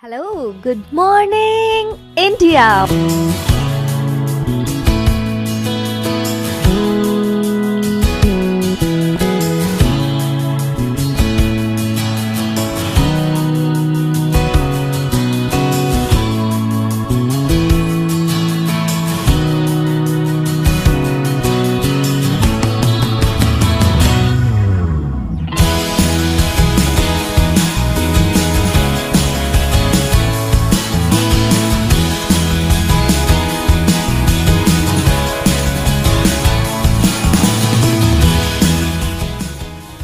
Hello, good morning, India.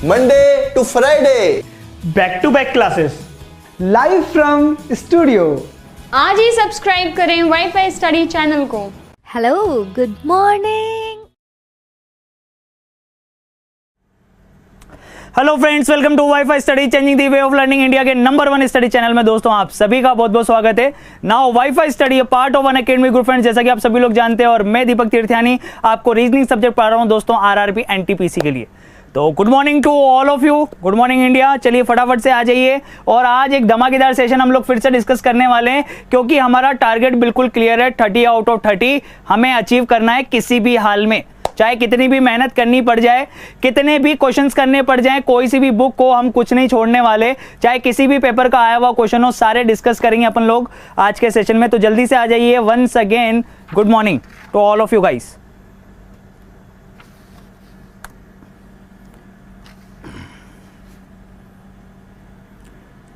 Monday to Friday, back classes live from studio. आज ही subscribe करें WiFi study channel को। Hello, good morning. Hello friends, welcome to WiFi study changing the way of learning India के number 1 study channel में। दोस्तों आप सभी का बहुत बहुत स्वागत है। Now WiFi study a part of Unacademy group friends, जैसा कि आप सभी लोग जानते हैं, और मैं दीपक तीर्थयानी आपको रीजनिंग सब्जेक्ट पढ़ा रहा हूं दोस्तों आरआरबी एनटीपीसी के लिए। तो good morning to all of you, good morning India. चलिए फटाफट से आ जाइए, और आज एक धमाकेदार सेशन हम लोग फिर से डिस्कस करने वाले हैं, क्योंकि हमारा टारगेट बिल्कुल क्लियर है। 30 आउट ऑफ 30 हमें अचीव करना है किसी भी हाल में, चाहे कितनी भी मेहनत करनी पड़ जाए, कितने भी क्वेश्चंस करने पड़ जाए, कोई सी भी बुक को हम कुछ नहीं छोड़ने वाले, चाहे किसी भी पेपर का आया हुआ क्वेश्चन हो, सारे डिस्कस करेंगे अपन लोग आज के सेशन में। तो जल्दी से आ जाइए। Once again good morning to all of you guys.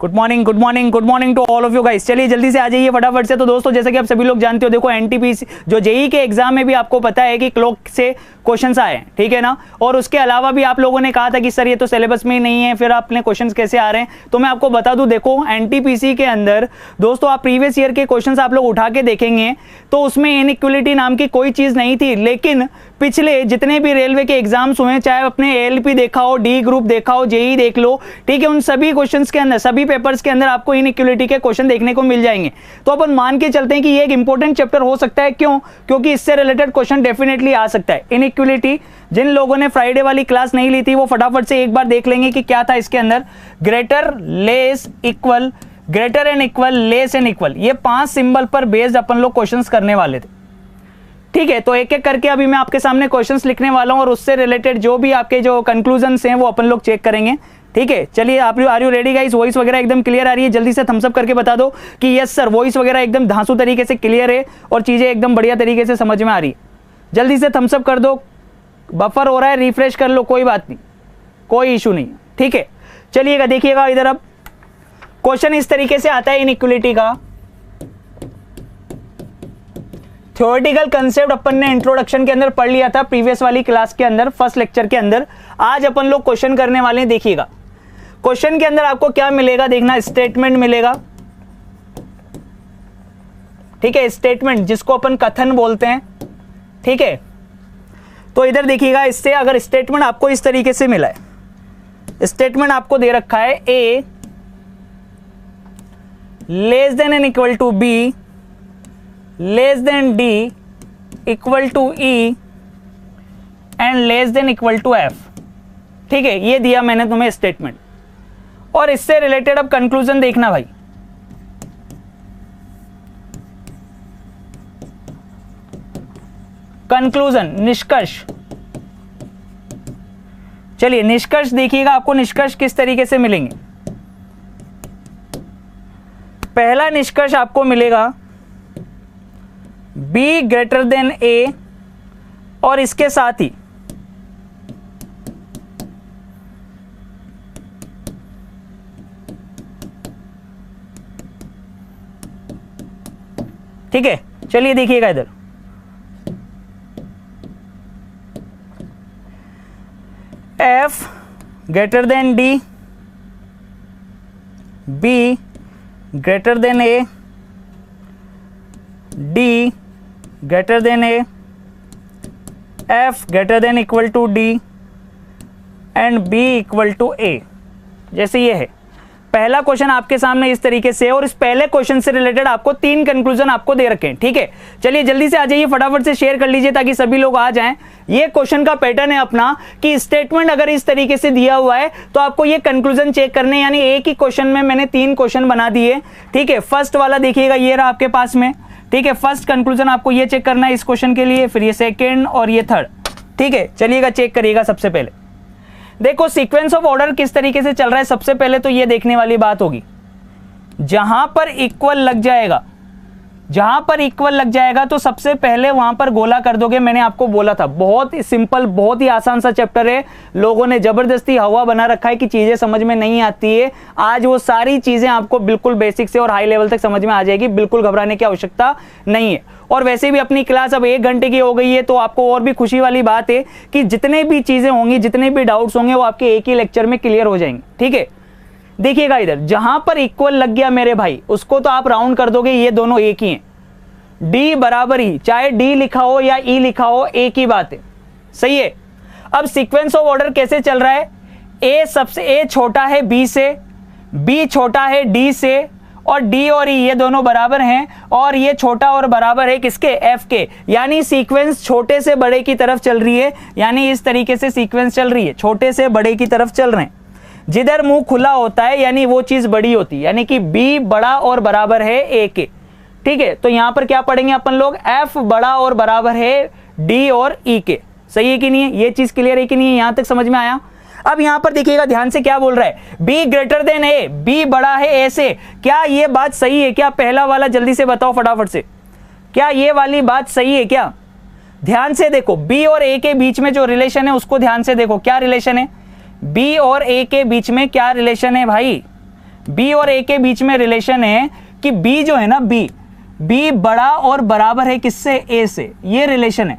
Good morning good morning good morning to all of you guys. चलिए जल्दी से आ जाइए फटाफट से। तो दोस्तों जैसे कि आप सभी लोग जानते हो, देखो एनटीपीसी जो जेई के एग्जाम में भी आपको पता है कि क्लॉक से क्वेश्चंस आए, ठीक है ना। और उसके अलावा भी आप लोगों ने कहा था कि सर ये तो सिलेबस में ही नहीं है, फिर अपने क्वेश्चंस कैसे आ रहे हैं। तो मैं आपको बता दूं, देखो एनटीपीसी के अंदर दोस्तों आप प्रीवियस ईयर के क्वेश्चंस आप लोग उठा के देखेंगे तो उसमें इनइक्वलिटी नाम की कोई चीज नहीं थी। लेकिन पिछले जितने भी रेलवे के एग्जाम्स हुए, चाहे अपने एएलपी देखा हो, डी ग्रुप देखा हो, जेई देख लो, ठीक है, उन सभी क्वेश्चंस के अंदर, सभी पेपर्स के अंदर आपको इनइक्वलिटी के क्वेश्चन देखने को मिल जाएंगे। तो अपन मान के चलते हैं कि ये एक इंपॉर्टेंट चैप्टर हो सकता है। क्यों? क्योंकि इससे रिलेटेड क्वेश्चन डेफिनेटली आ सकता है। इनइक्वलिटी, जिन लोगों ने फ्राइडे वाली क्लास नहीं ली थी वो फटाफट से एक बार देख लेंगे कि क्या था इसके अंदर। Greater, less, equal, greater and equal, less and equal, ये 5 सिंबल पर बेस्ड अपन लोग क्वेश्चंस करने वाले थे, ठीक है। तो एक एक करके अभी मैं आपके सामने क्वेश्चंस लिखने वाला हूं, और उससे रिलेटेड जो भी आपके जो कंक्लूजन्स हैं वो अपन लोग चेक करेंगे, ठीक है। चलिए आप are you ready guys? Voice वगैरह एकदम क्लियर आ रही है? जल्दी से थम्स अप करके बता दो कि यस सर, वॉइस वगैरह एकदम धांसू तरीके से क्लियर है और चीजें एकदम बढ़िया तरीके से समझ में आ रही है। जल्दी से थम्स अप कर दो। बफर हो रहा है, रिफ्रेश कर लो, कोई बात नहीं, कोई इशू नहीं, ठीक है। चलिएगा, देखिएगा इधर। अब क्वेश्चन इस तरीके से आता है इनइक्वलिटी का। थ्योरेटिकल कंसेप्ट अपन ने इंट्रोडक्शन के अंदर पढ़ लिया था प्रीवियस वाली क्लास के अंदर, फर्स्ट लेक्चर के अंदर। आज अपन लोग क्वेश्चन करने वाले हैं। देखिएगा क्वेश्चन के अंदर आपको क्या मिलेगा, देखना, स्टेटमेंट मिलेगा, ठीक है। स्टेटमेंट जिसको अपन कथन बोलते हैं, ठीक है। तो इधर देखिएगा, इससे अगर स्टेटमेंट आपको इस तरीके से मिला है, स्टेटमेंट आपको दे रखा है a less than and equal to b, less than d, equal to e, and less than equal to f, ठीक है। ये दिया मैंने तुम्हें स्टेटमेंट, और इससे रिलेटेड अब कंक्लूजन देखना भाई। कंक्लूजन, निष्कर्ष। चलिए निष्कर्ष देखिएगा, आपको निष्कर्ष किस तरीके से मिलेंगे। पहला निष्कर्ष आपको मिलेगा B ग्रेटर देन A, और इसके साथ ही ठीक है। चलिए देखिएगा इधर, F greater than D, B greater than A, D greater than A, F greater than equal to D, and B equal to A। जैसे ये है, पहला क्वेश्चन आपके सामने इस तरीके से, और इस पहले क्वेश्चन से रिलेटेड आपको 3 कंक्लूजन आपको दे रखे हैं, ठीक है। चलिए जल्दी से आ जाइए, फटाफट से शेयर कर लीजिए ताकि सभी लोग आ जाएं। ये क्वेश्चन का पैटर्न है अपना कि स्टेटमेंट अगर इस तरीके से दिया हुआ है तो आपको ये कंक्लूजन चेक करने, यानी एक ही क्वेश्चन में मैंने 3 क्वेश्चन बना दिए, ठीक है। फर्स्ट वाला देखिएगा, ये रहा आपके पास में, ठीक है। फर्स्ट कंक्लूजन आपको ये चेक करना है इस क्वेश्चन के लिए, फिर ये सेकेंड और ये थर्ड, ठीक है। चलिएगा चेक करिएगा। सबसे पहले देखो सीक्वेंस ऑफ ऑर्डर किस तरीके से चल रहा है। सबसे पहले तो ये देखने वाली बात होगी, जहां पर इक्वल लग जाएगा, जहां पर इक्वल लग जाएगा तो सबसे पहले वहां पर गोला कर दोगे। मैंने आपको बोला था बहुत ही सिंपल, बहुत ही आसान सा चैप्टर है। लोगों ने जबरदस्ती हवा बना रखा है कि चीजें समझ में नहीं आती है। आज वो सारी चीजें आपको बिल्कुल बेसिक से और हाई लेवल तक समझ में आ जाएगी, बिल्कुल घबराने की आवश्यकता नहीं है। और वैसे भी अपनी क्लास अब 1 घंटे की हो गई है, तो आपको और भी खुशी वाली बात है कि जितने भी चीजें होंगी, जितने भी डाउट्स होंगे, वो आपके एक ही लेक्चर में क्लियर हो जाएंगे, ठीक है। देखिएगा इधर, जहां पर इक्वल लग गया मेरे भाई, उसको तो आप राउंड कर दोगे, ये दोनों एक ही हैं, डी बराबर ही, चाहे डी लिखा हो या ई लिखा हो, एक ही बात है, सही है। अब सीक्वेंस ऑफ ऑर्डर कैसे चल रहा है, ए छोटा है बी से, बी छोटा है डी से, और डी और ई ये दोनों बराबर हैं, और ये छोटा और बराबर है किसके, एफ के। यानी सीक्वेंस छोटे से बड़े की तरफ चल रही है, यानी इस तरीके से सीक्वेंस चल रही है, छोटे से बड़े की तरफ चल रहे हैं। जिधर मुंह खुला होता है यानी वो चीज बड़ी होती है, यानी कि बी बड़ा और बराबर है ए के, ठीक है। तो यहां पर क्या पढ़ेंगे अपन लोग, एफ बड़ा और बराबर है डी और ई के, सही है कि नहीं है। ये चीज क्लियर है कि नहीं है, यहां तक समझ में आया। अब यहां पर देखिएगा ध्यान से क्या बोल रहा है, B greater than A, B बड़ा है ए से। क्या ये बात सही है क्या, पहला वाला जल्दी से बताओ फटाफट से, क्या ये वाली बात सही है क्या। ध्यान से देखो, बी और ए के बीच में जो रिलेशन है उसको ध्यान से देखो, क्या रिलेशन है, बी और ए के बीच में क्या रिलेशन है भाई। बी और ए के बीच में रिलेशन है कि बी जो है ना, बी बड़ा और बराबर है किससे, ए से। ये रिलेशन है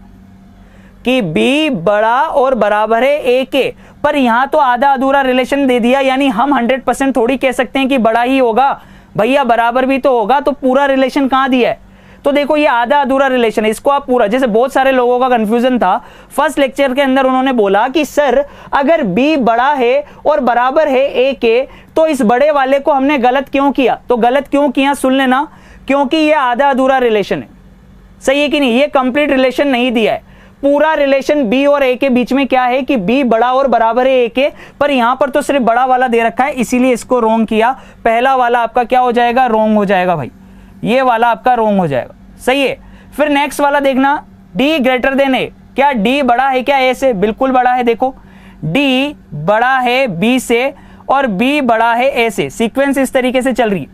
कि बी बड़ा और बराबर है ए के, पर यहां तो आधा अधूरा रिलेशन दे दिया, यानी हम 100% थोड़ी कह सकते हैं कि बड़ा ही होगा भैया, बराबर भी तो होगा, तो पूरा रिलेशन कहां दिया है। तो देखो ये आधा अधूरा रिलेशन है, इसको आप पूरा, जैसे बहुत सारे लोगों का कंफ्यूजन था फर्स्ट लेक्चर के अंदर, उन्होंने बोला कि सर अगर बी बड़ा है और बराबर है ए के, तो इस बड़े वाले को हमने गलत क्यों किया। तो गलत क्यों किया सुन लेना, क्योंकि ये आधा अधूरा रिलेशन है, सही है कि नहीं, ये कंप्लीट रिलेशन नहीं दिया है। पूरा रिलेशन बी और ए के बीच में क्या है कि बी बड़ा और बराबर है ए के, पर यहां पर तो सिर्फ बड़ा वाला दे रखा है, इसीलिए इसको रोंग किया। पहला वाला आपका क्या हो जाएगा, रोंग हो जाएगा भाई, ये वाला आपका रोंग हो जाएगा, सही है। फिर नेक्स्ट वाला देखना, डी ग्रेटर देन ए, क्या डी बड़ा है क्या ए से, बिल्कुल बड़ा है। देखो डी बड़ा है बी से और बी बड़ा है ए से। सीक्वेंस इस तरीके से चल रही है,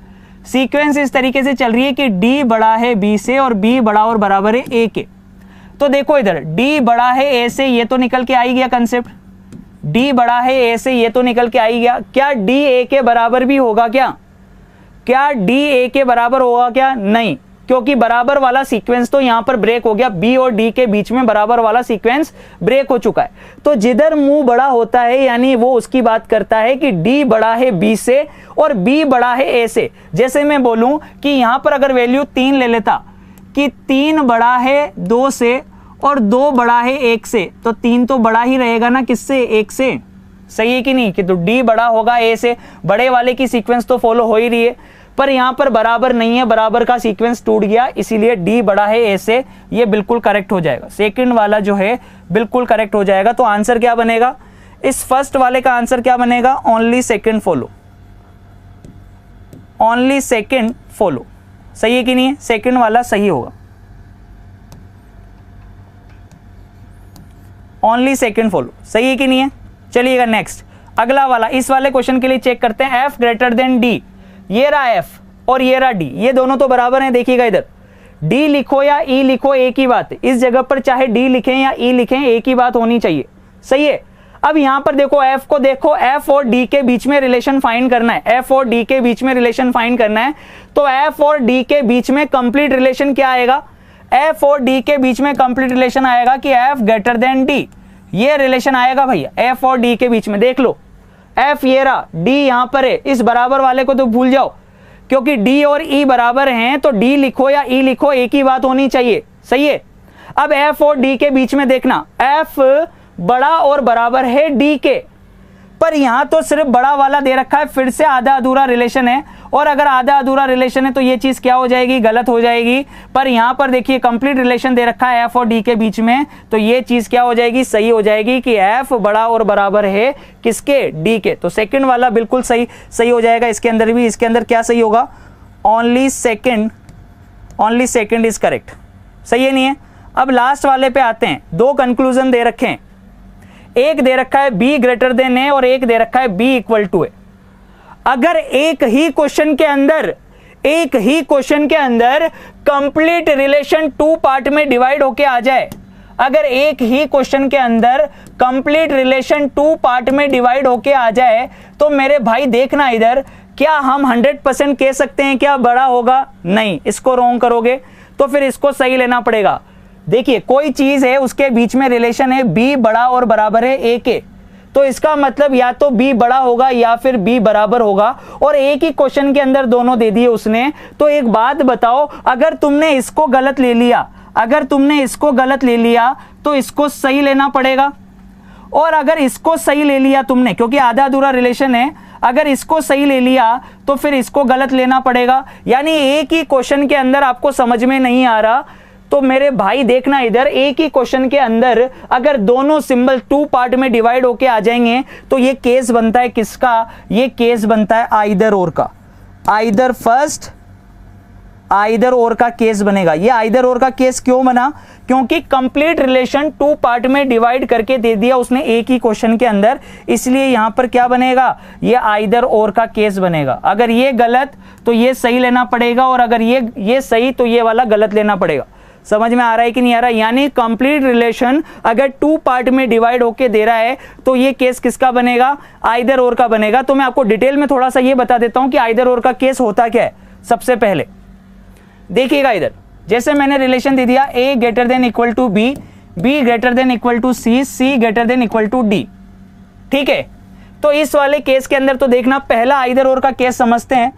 सीक्वेंस इस तरीके से चल रही है कि डी बड़ा है बी से और बी बड़ा और बराबर है ए के। तो देखो इधर डी बड़ा है ए से, ये तो निकल के आ ही गया कंसेप्ट, डी बड़ा है ए से, ये तो निकल के आ ही गया। क्या डी ए के बराबर भी होगा क्या डी ए के बराबर होगा क्या, नहीं, क्योंकि बराबर वाला सीक्वेंस तो यहां पर ब्रेक हो गया, बी और डी के बीच में बराबर वाला सीक्वेंस ब्रेक हो चुका है। तो जिधर मुंह बड़ा होता है यानी वो उसकी बात करता है कि डी बड़ा है बी से और बी बड़ा है ए से। जैसे मैं बोलूं कि यहां पर अगर वैल्यू 3 ले लेता कि 3 बड़ा है 2 से और 2 बड़ा है 1 से, तो 3 तो बड़ा ही रहेगा ना किससे, 1 से, सही है कि नहीं, कि तो डी बड़ा होगा ए से, बड़े वाले की सीक्वेंस तो फॉलो हो ही रही है, पर यहां पर बराबर नहीं है, बराबर का सीक्वेंस टूट गया, इसीलिए डी बड़ा है ए से, ये बिल्कुल करेक्ट हो जाएगा। सेकंड वाला जो है बिल्कुल करेक्ट हो जाएगा। तो आंसर क्या बनेगा, इस फर्स्ट वाले का आंसर क्या बनेगा, only second follow, only second follow, सही है कि नहीं है, सेकंड वाला सही होगा, ओनली सेकंड फॉलो, सही है कि नहीं है। चलिएगा नेक्स्ट अगला वाला, इस वाले क्वेश्चन के लिए चेक करते हैं, एफ ग्रेटर देन डी, ये रहा एफ और ये रहा डी, ये दोनों तो बराबर हैं। देखिएगा इधर डी लिखो या ई लिखो एक ही बात है, इस जगह पर चाहे डी लिखें या ई लिखें एक ही बात होनी चाहिए, सही है। अब यहां पर देखो एफ को देखो, एफ और डी के बीच में रिलेशन फाइंड करना है, एफ और डी के बीच में रिलेशन फाइंड करना है। तो एफ और डी के बीच में कंप्लीट रिलेशन क्या आएगा, एफ और डी के बीच में कंप्लीट रिलेशन आएगा कि एफ ग्रेटर देन डी, ये रिलेशन आएगा भैया एफ और डी के बीच में। देख लो एफ ये रहा, डी यहां पर है, इस बराबर वाले को तो भूल जाओ, क्योंकि डी और ई बराबर हैं, तो डी लिखो या ई लिखो एक ही बात होनी चाहिए, सही है। अब एफ और डी के बीच में देखना, एफ बड़ा और बराबर है डी के, पर यहां तो सिर्फ बड़ा वाला दे रखा है, फिर से आधा अधूरा रिलेशन है, और अगर आधा अधूरा रिलेशन है तो ये चीज क्या हो जाएगी, गलत हो जाएगी। पर यहां पर देखिए कंप्लीट रिलेशन दे रखा है एफ और डी के बीच में, तो ये चीज क्या हो जाएगी, सही हो जाएगी कि एफ बड़ा और बराबर है किसके, डी के। तो सेकंड वाला बिल्कुल सही हो जाएगा। इसके अंदर भी, इसके अंदर क्या सही होगा, ओनली सेकंड इज करेक्ट। सही है नहीं है। अब लास्ट वाले पे आते हैं। दो कंक्लूजन दे रखे हैं, एक दे रखा है बी ग्रेटर देन ए और एक दे रखा है बी इक्वल टू ए। अगर एक ही क्वेश्चन के अंदर कंप्लीट रिलेशन टू पार्ट में डिवाइड होके आ जाए, अगर एक ही क्वेश्चन के अंदर कंप्लीट रिलेशन टू पार्ट में डिवाइड होके आ जाए, तो मेरे भाई देखना इधर, क्या हम 100% कह सकते हैं क्या बड़ा होगा, नहीं, इसको रॉन्ग करोगे तो फिर इसको सही लेना पड़ेगा। देखिए कोई चीज है, उसके बीच में रिलेशन है बी बड़ा और बराबर है ए के, तो इसका मतलब या तो बी बड़ा होगा या फिर बी बराबर होगा, और एक ही क्वेश्चन के अंदर दोनों दे दिए उसने। तो एक बात बताओ, अगर तुमने इसको गलत ले लिया तो इसको सही लेना पड़ेगा, और अगर इसको सही ले लिया तुमने, क्योंकि आधा अधूरा रिलेशन है, अगर इसको सही ले लिया तो फिर इसको गलत लेना पड़ेगा। यानी एक ही क्वेश्चन के अंदर आपको समझ में नहीं आ रहा, तो मेरे भाई देखना इधर, एक ही क्वेश्चन के अंदर अगर दोनों सिंबल टू पार्ट में डिवाइड होके आ जाएंगे तो ये केस बनता है किसका, ये केस बनता है आइदर और का। आइदर फर्स्ट, आइदर और का केस बनेगा। ये आइदर और का केस क्यों बना, क्योंकि कंप्लीट रिलेशन टू पार्ट में डिवाइड करके दे दिया उसने एक ही क्वेश्चन के अंदर, इसलिए यहां पर क्या बनेगा, ये आइदर और का केस बनेगा। अगर ये गलत तो ये सही लेना पड़ेगा, और अगर ये सही तो ये वाला गलत लेना पड़ेगा। समझ में आ रहा है कि नहीं आ रहा। यानी कंप्लीट रिलेशन अगर टू पार्ट में डिवाइड होके दे रहा है तो ये केस किसका बनेगा, आइदर और का बनेगा। तो मैं आपको डिटेल में थोड़ा सा ये बता देता हूं कि आइदर और का केस होता क्या है। सबसे पहले देखिएगा इधर, जैसे मैंने रिलेशन दे दिया a greater than equal to b, b greater than equal to c, c greater than equal to d। ठीक है, तो इस वाले केस के अंदर तो देखना, पहला आइदर और का केस समझते हैं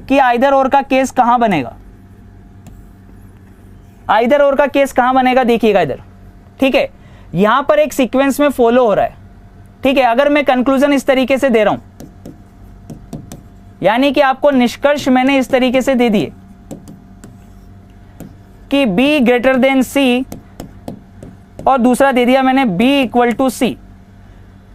कि आइदर और का केस कहां बनेगा। आइदर और का केस कहां बनेगा, देखिएगा इधर। ठीक है, यहां पर एक सीक्वेंस में फॉलो हो रहा है। ठीक है, अगर मैं कंक्लूजन इस तरीके से दे रहा हूं, यानी कि आपको निष्कर्ष मैंने इस तरीके से दे दिए कि b ग्रेटर देन c, और दूसरा दे दिया मैंने b इक्वल टू c।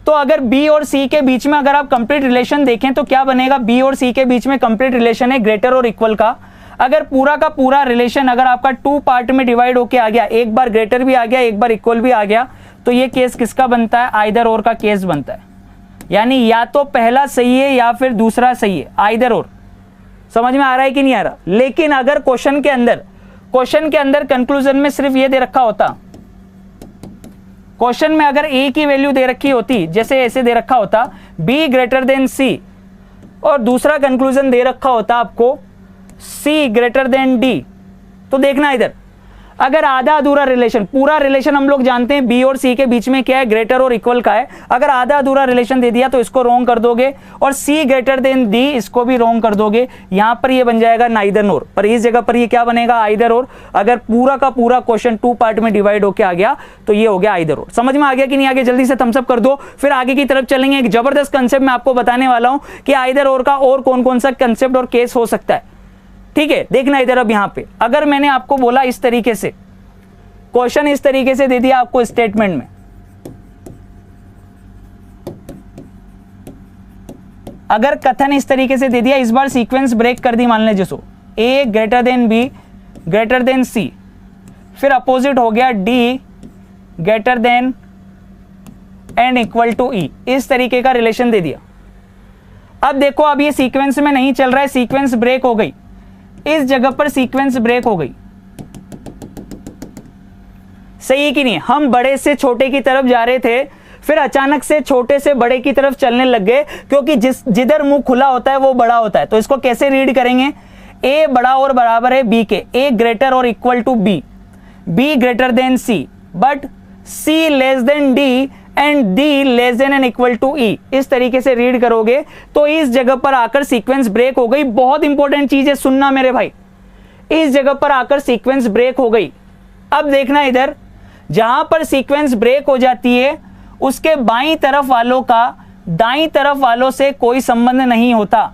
तो अगर b और c के बीच में अगर आप कंप्लीट रिलेशन देखें तो क्या बनेगा, b और c के बीच में कंप्लीट रिलेशन है ग्रेटर और इक्वल का। अगर पूरा का पूरा रिलेशन अगर आपका टू पार्ट में डिवाइड होके आ गया, एक बार ग्रेटर भी आ गया, एक बार इक्वल भी आ गया, तो ये केस किसका बनता है, आइदर और का केस बनता है। यानी या तो पहला सही है या फिर दूसरा सही है, आइदर और। समझ में आ रहा है कि नहीं आ रहा। लेकिन अगर क्वेश्चन के अंदर कंक्लूजन में सिर्फ ये दे रखा होता, क्वेश्चन में अगर a की वैल्यू दे रखी होती, जैसे ऐसे दे रखा होता b ग्रेटर देन c, और दूसरा कंक्लूजन दे रखा होता आपको c ग्रेटर देन d, तो देखना इधर, अगर आधा अधूरा रिलेशन, पूरा रिलेशन हम लोग जानते हैं b और c के बीच में क्या है, ग्रेटर और इक्वल का है। अगर आधा अधूरा रिलेशन दे दिया तो इसको रॉन्ग कर दोगे, और c ग्रेटर देन d इसको भी रॉन्ग कर दोगे। यहां पर ये बन जाएगा नाइदर नोर, पर इस जगह पर ये क्या बनेगा, आइदर और। अगर पूरा का पूरा क्वेश्चन टू पार्ट में डिवाइड होके आ गया तो ये हो गया आइदर और। समझ में आ गया कि नहीं आ गया, जल्दी से थम्स अप कर दो, फिर आगे की तरफ चलेंगे। एक जबरदस्त कंसेप्ट मैं आपको बताने वाला हूं कि आइदर और का और कौन कौन सा कंसेप्ट और केस हो सकता है। ठीक है, देखना इधर। अब यहां पे अगर मैंने आपको बोला इस तरीके से, क्वेश्चन इस तरीके से दे दिया आपको स्टेटमेंट में, अगर कथन इस तरीके से दे दिया, इस बार सीक्वेंस ब्रेक कर दी, मान लीजिए so a greater than b greater than c, फिर अपोजिट हो गया d greater than n equal to e, इस तरीके का रिलेशन दे दिया। अब देखो, अब ये सीक्वेंस में नहीं चल रहा है, सीक्वेंस ब्रेक हो गई, इस जगह पर सीक्वेंस ब्रेक हो गई। सही है कि नहीं। हम बड़े से छोटे की तरफ जा रहे थे, फिर अचानक से छोटे से बड़े की तरफ चलने लग गए, क्योंकि जिधर मुंह खुला होता है वो बड़ा होता है। तो इसको कैसे रीड करेंगे, a बड़ा और बराबर है b के, a ग्रेटर और equal to b, b greater than c, but c less than d and d less than and equal to e। इस तरीके से रीड करोगे तो इस जगह पर आकर सीक्वेंस ब्रेक हो गई। बहुत इंपॉर्टेंट चीज है, सुनना मेरे भाई, इस जगह पर आकर सीक्वेंस ब्रेक हो गई। अब देखना इधर, जहां पर सीक्वेंस ब्रेक हो जाती है उसके बाईं तरफ वालों का दाईं तरफ वालों से कोई संबंध नहीं होता।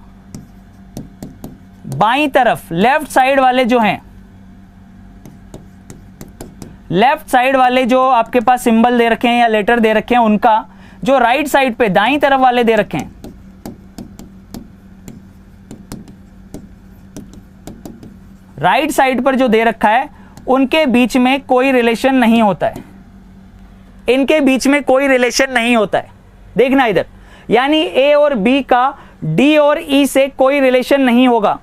बाईं तरफ लेफ्ट साइड वाले जो हैं, लेफ्ट साइड वाले जो आपके पास सिंबल दे रखे हैं या लेटर दे रखे हैं, उनका जो राइट साइड पे दाईं तरफ वाले दे रखे हैं, राइट साइड पर जो दे रखा है, उनके बीच में कोई रिलेशन नहीं होता है। इनके बीच में कोई रिलेशन नहीं होता है। देखना इधर, यानी ए और बी का डी और ई से कोई रिलेशन नहीं होगा।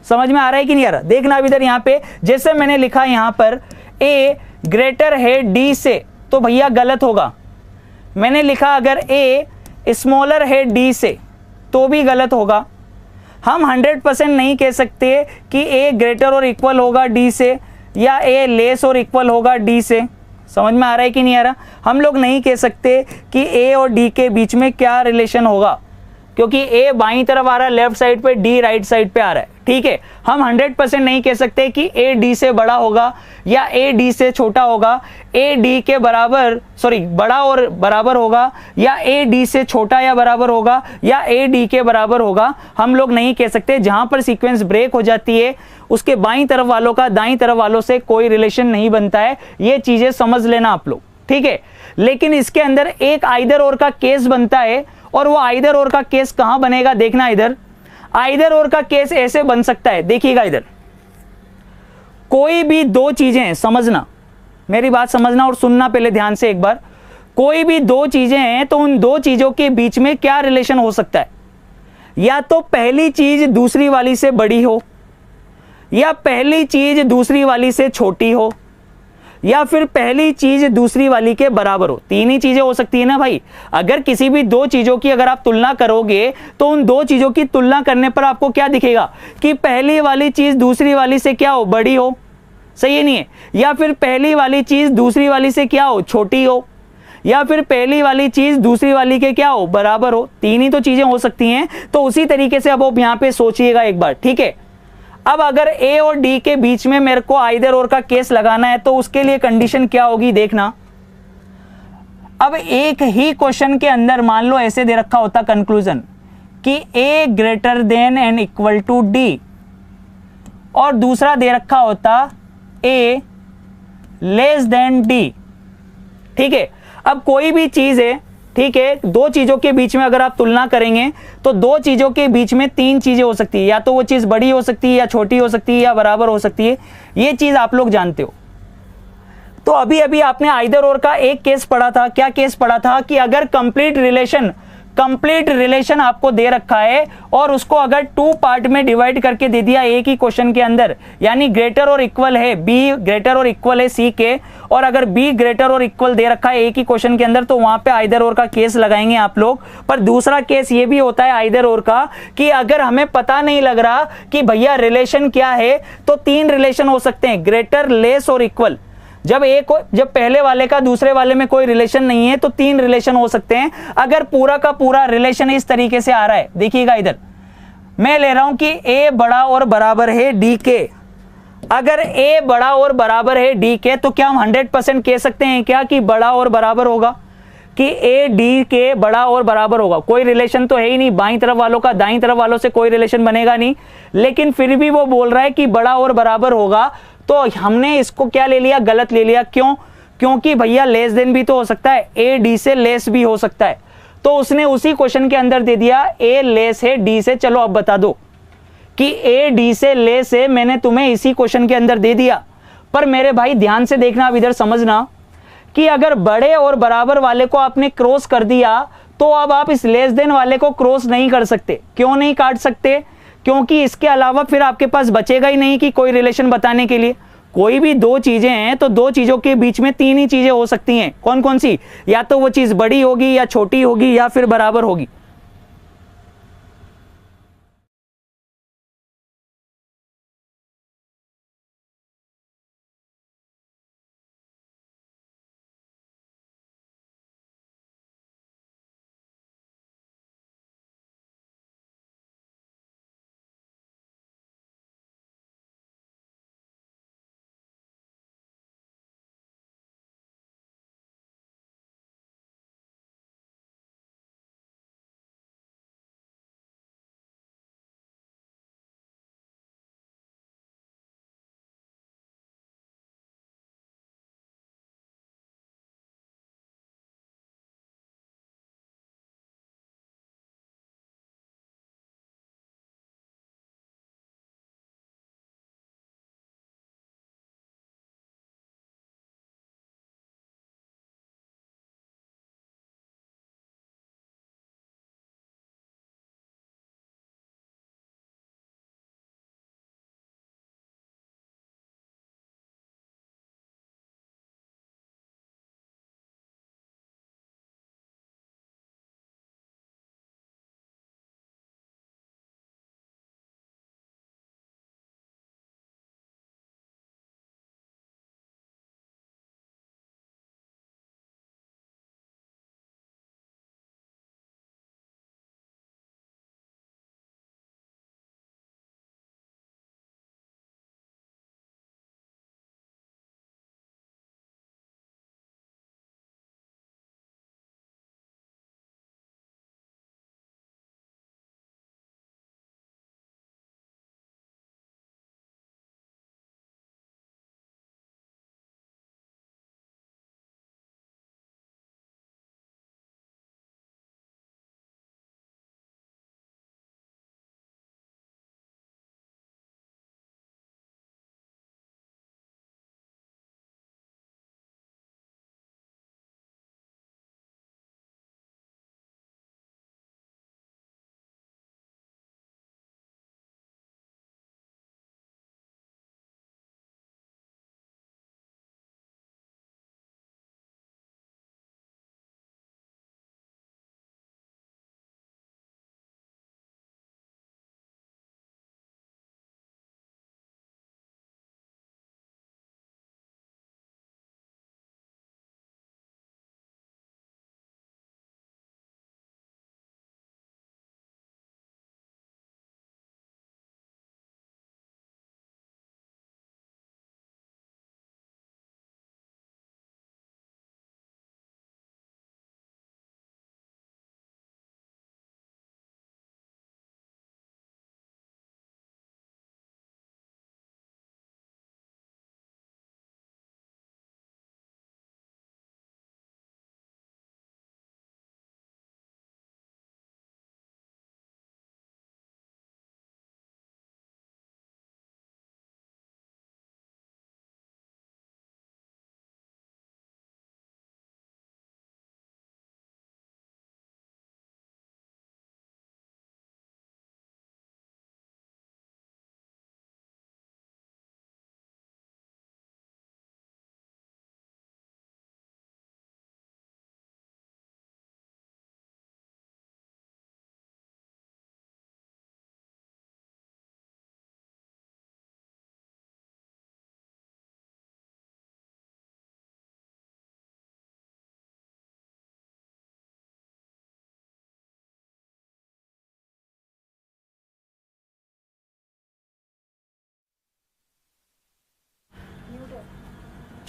समझ में आ रहा है कि नहीं आ रहा? देखना अब इधर, यहां पे जैसे मैंने लिखा यहां पर ए ग्रेटर है डी से, तो भैया गलत होगा। मैंने लिखा अगर ए स्मॉलर है डी से, तो भी गलत होगा। हम 100% नहीं कह सकते कि ए ग्रेटर और इक्वल होगा डी से या ए लेस और इक्वल होगा डी से। समझ में आ रहा है कि नहीं आ रहा? हम लोग नहीं कह सकते कि ए और डी के बीच में क्या रिलेशन होगा, क्योंकि ए बाईं तरफ आ रहा है लेफ्ट साइड पे, डी राइट साइड पे आ रहा है। ठीक है, हम 100% नहीं कह सकते कि ए डी से बड़ा होगा या ए डी से छोटा होगा, ए डी के बराबर बड़ा और बराबर होगा, या ए डी से छोटा या बराबर होगा, या ए डी के बराबर होगा। हम लोग नहीं कह सकते। जहां पर सीक्वेंस ब्रेक हो जाती है, उसके बाईं तरफ वालों का दाईं तरफ वालों से कोई रिलेशन नहीं बनता है। ये चीजें समझ लेना आप लोग, ठीक है। लेकिन इसके अंदर एक आइदर और का केस बनता है, और वो आइदर और का केस कहां बनेगा? देखना इधर, आइदर और का केस ऐसे बन सकता है। देखिएगा इधर, कोई भी दो चीजें हैं, समझना, मेरी बात समझना और सुनना पहले ध्यान से एक बार। कोई भी दो चीजें हैं, तो उन दो चीजों के बीच में क्या रिलेशन हो सकता है? या तो पहली चीज दूसरी वाली से बड़ी हो, या पहली चीज दूसरी वाली से छोटी हो, या फिर पहली चीज दूसरी वाली के बराबर हो। तीन ही चीजें हो सकती है ना भाई। अगर किसी भी दो चीजों की अगर आप तुलना करोगे, तो उन दो चीजों की तुलना करने पर आपको क्या दिखेगा? कि पहली वाली चीज दूसरी वाली से क्या हो? बड़ी हो। सही है नहीं है? या फिर पहली वाली चीज दूसरी वाली से क्या हो? छोटी हो। या फिर पहली वाली चीज दूसरी वाली के क्या हो? बराबर हो। तीन ही तो चीजें हो सकती हैं। तो उसी तरीके से अब आप यहां पे सोचिएगा एक बार, ठीक है। अब अगर ए और डी के बीच में मेरे को आइदर और का केस लगाना है, तो उसके लिए कंडीशन क्या होगी? देखना, अब एक ही क्वेश्चन के अंदर मान लो ऐसे दे रखा होता कंक्लूजन कि a greater than and equal to d, और दूसरा दे रखा होता ए लेस देन डी। ठीक है, अब कोई भी चीज है, ठीक है, दो चीजों के बीच में अगर आप तुलना करेंगे, तो दो चीजों के बीच में तीन चीजें हो सकती है। या तो वो चीज बड़ी हो सकती है, या छोटी हो सकती है, या बराबर हो सकती है। ये चीज आप लोग जानते हो। तो अभी अभी आपने आइदर और का एक केस पढ़ा था। क्या केस पढ़ा था? कि अगर कंप्लीट रिलेशन आपको दे रखा है, और उसको अगर टू पार्ट में डिवाइड करके दे दिया एक ही क्वेश्चन के अंदर, यानी ग्रेटर और इक्वल है, बी ग्रेटर और इक्वल है सी के, और अगर बी ग्रेटर और इक्वल दे रखा है एक ही क्वेश्चन के अंदर, तो वहां पे आइदर और का केस लगाएंगे आप लोग। पर दूसरा केस ये भी होता है आइदर और का, कि अगर हमें पता नहीं लग रहा कि भैया रिलेशन क्या है, तो तीन रिलेशन हो सकते हैं, ग्रेटर, लेस और इक्वल। जब पहले वाले का दूसरे वाले में कोई रिलेशन नहीं है, तो तीन रिलेशन हो सकते हैं। अगर पूरा का पूरा रिलेशन इस तरीके से आ रहा है, देखिएगा इधर, मैं ले रहा हूं कि ए बड़ा और बराबर है डी के। अगर ए बड़ा और बराबर है डी के, तो क्या हम 100% कह सकते हैं क्या कि बड़ा और बराबर होगा? कि ए डी के बड़ा और बराबर होगा? कोई रिलेशन तो है ही नहीं, बाईं तरफ वालों का दाईं तरफ वालों से कोई रिलेशन बनेगा नहीं। लेकिन फिर भी वो बोल रहा है कि बड़ा और बराबर होगा, तो हमने इसको क्या ले लिया? गलत ले लिया। क्यों? क्योंकि भैया लेस देन भी तो हो सकता है, ए डी से लेस भी हो सकता है। तो उसने उसी क्वेश्चन के अंदर दे दिया ए लेस है डी से। चलो अब बता दो कि ए डी से लेस है, मैंने तुम्हें इसी क्वेश्चन के अंदर दे दिया। पर मेरे भाई ध्यान से देखना, अब इधर समझना कि अगर बड़े और बराबर वाले को आपने क्रॉस कर दिया, तो अब आप इस लेस देन वाले को क्रॉस नहीं कर सकते। क्यों नहीं काट सकते? क्योंकि इसके अलावा फिर आपके पास बचेगा ही नहीं कि कोई रिलेशन बताने के लिए। कोई भी दो चीजें हैं, तो दो चीजों के बीच में तीन ही चीजें हो सकती हैं। कौन कौन सी? या तो वो चीज बड़ी होगी, या छोटी होगी, या फिर बराबर होगी।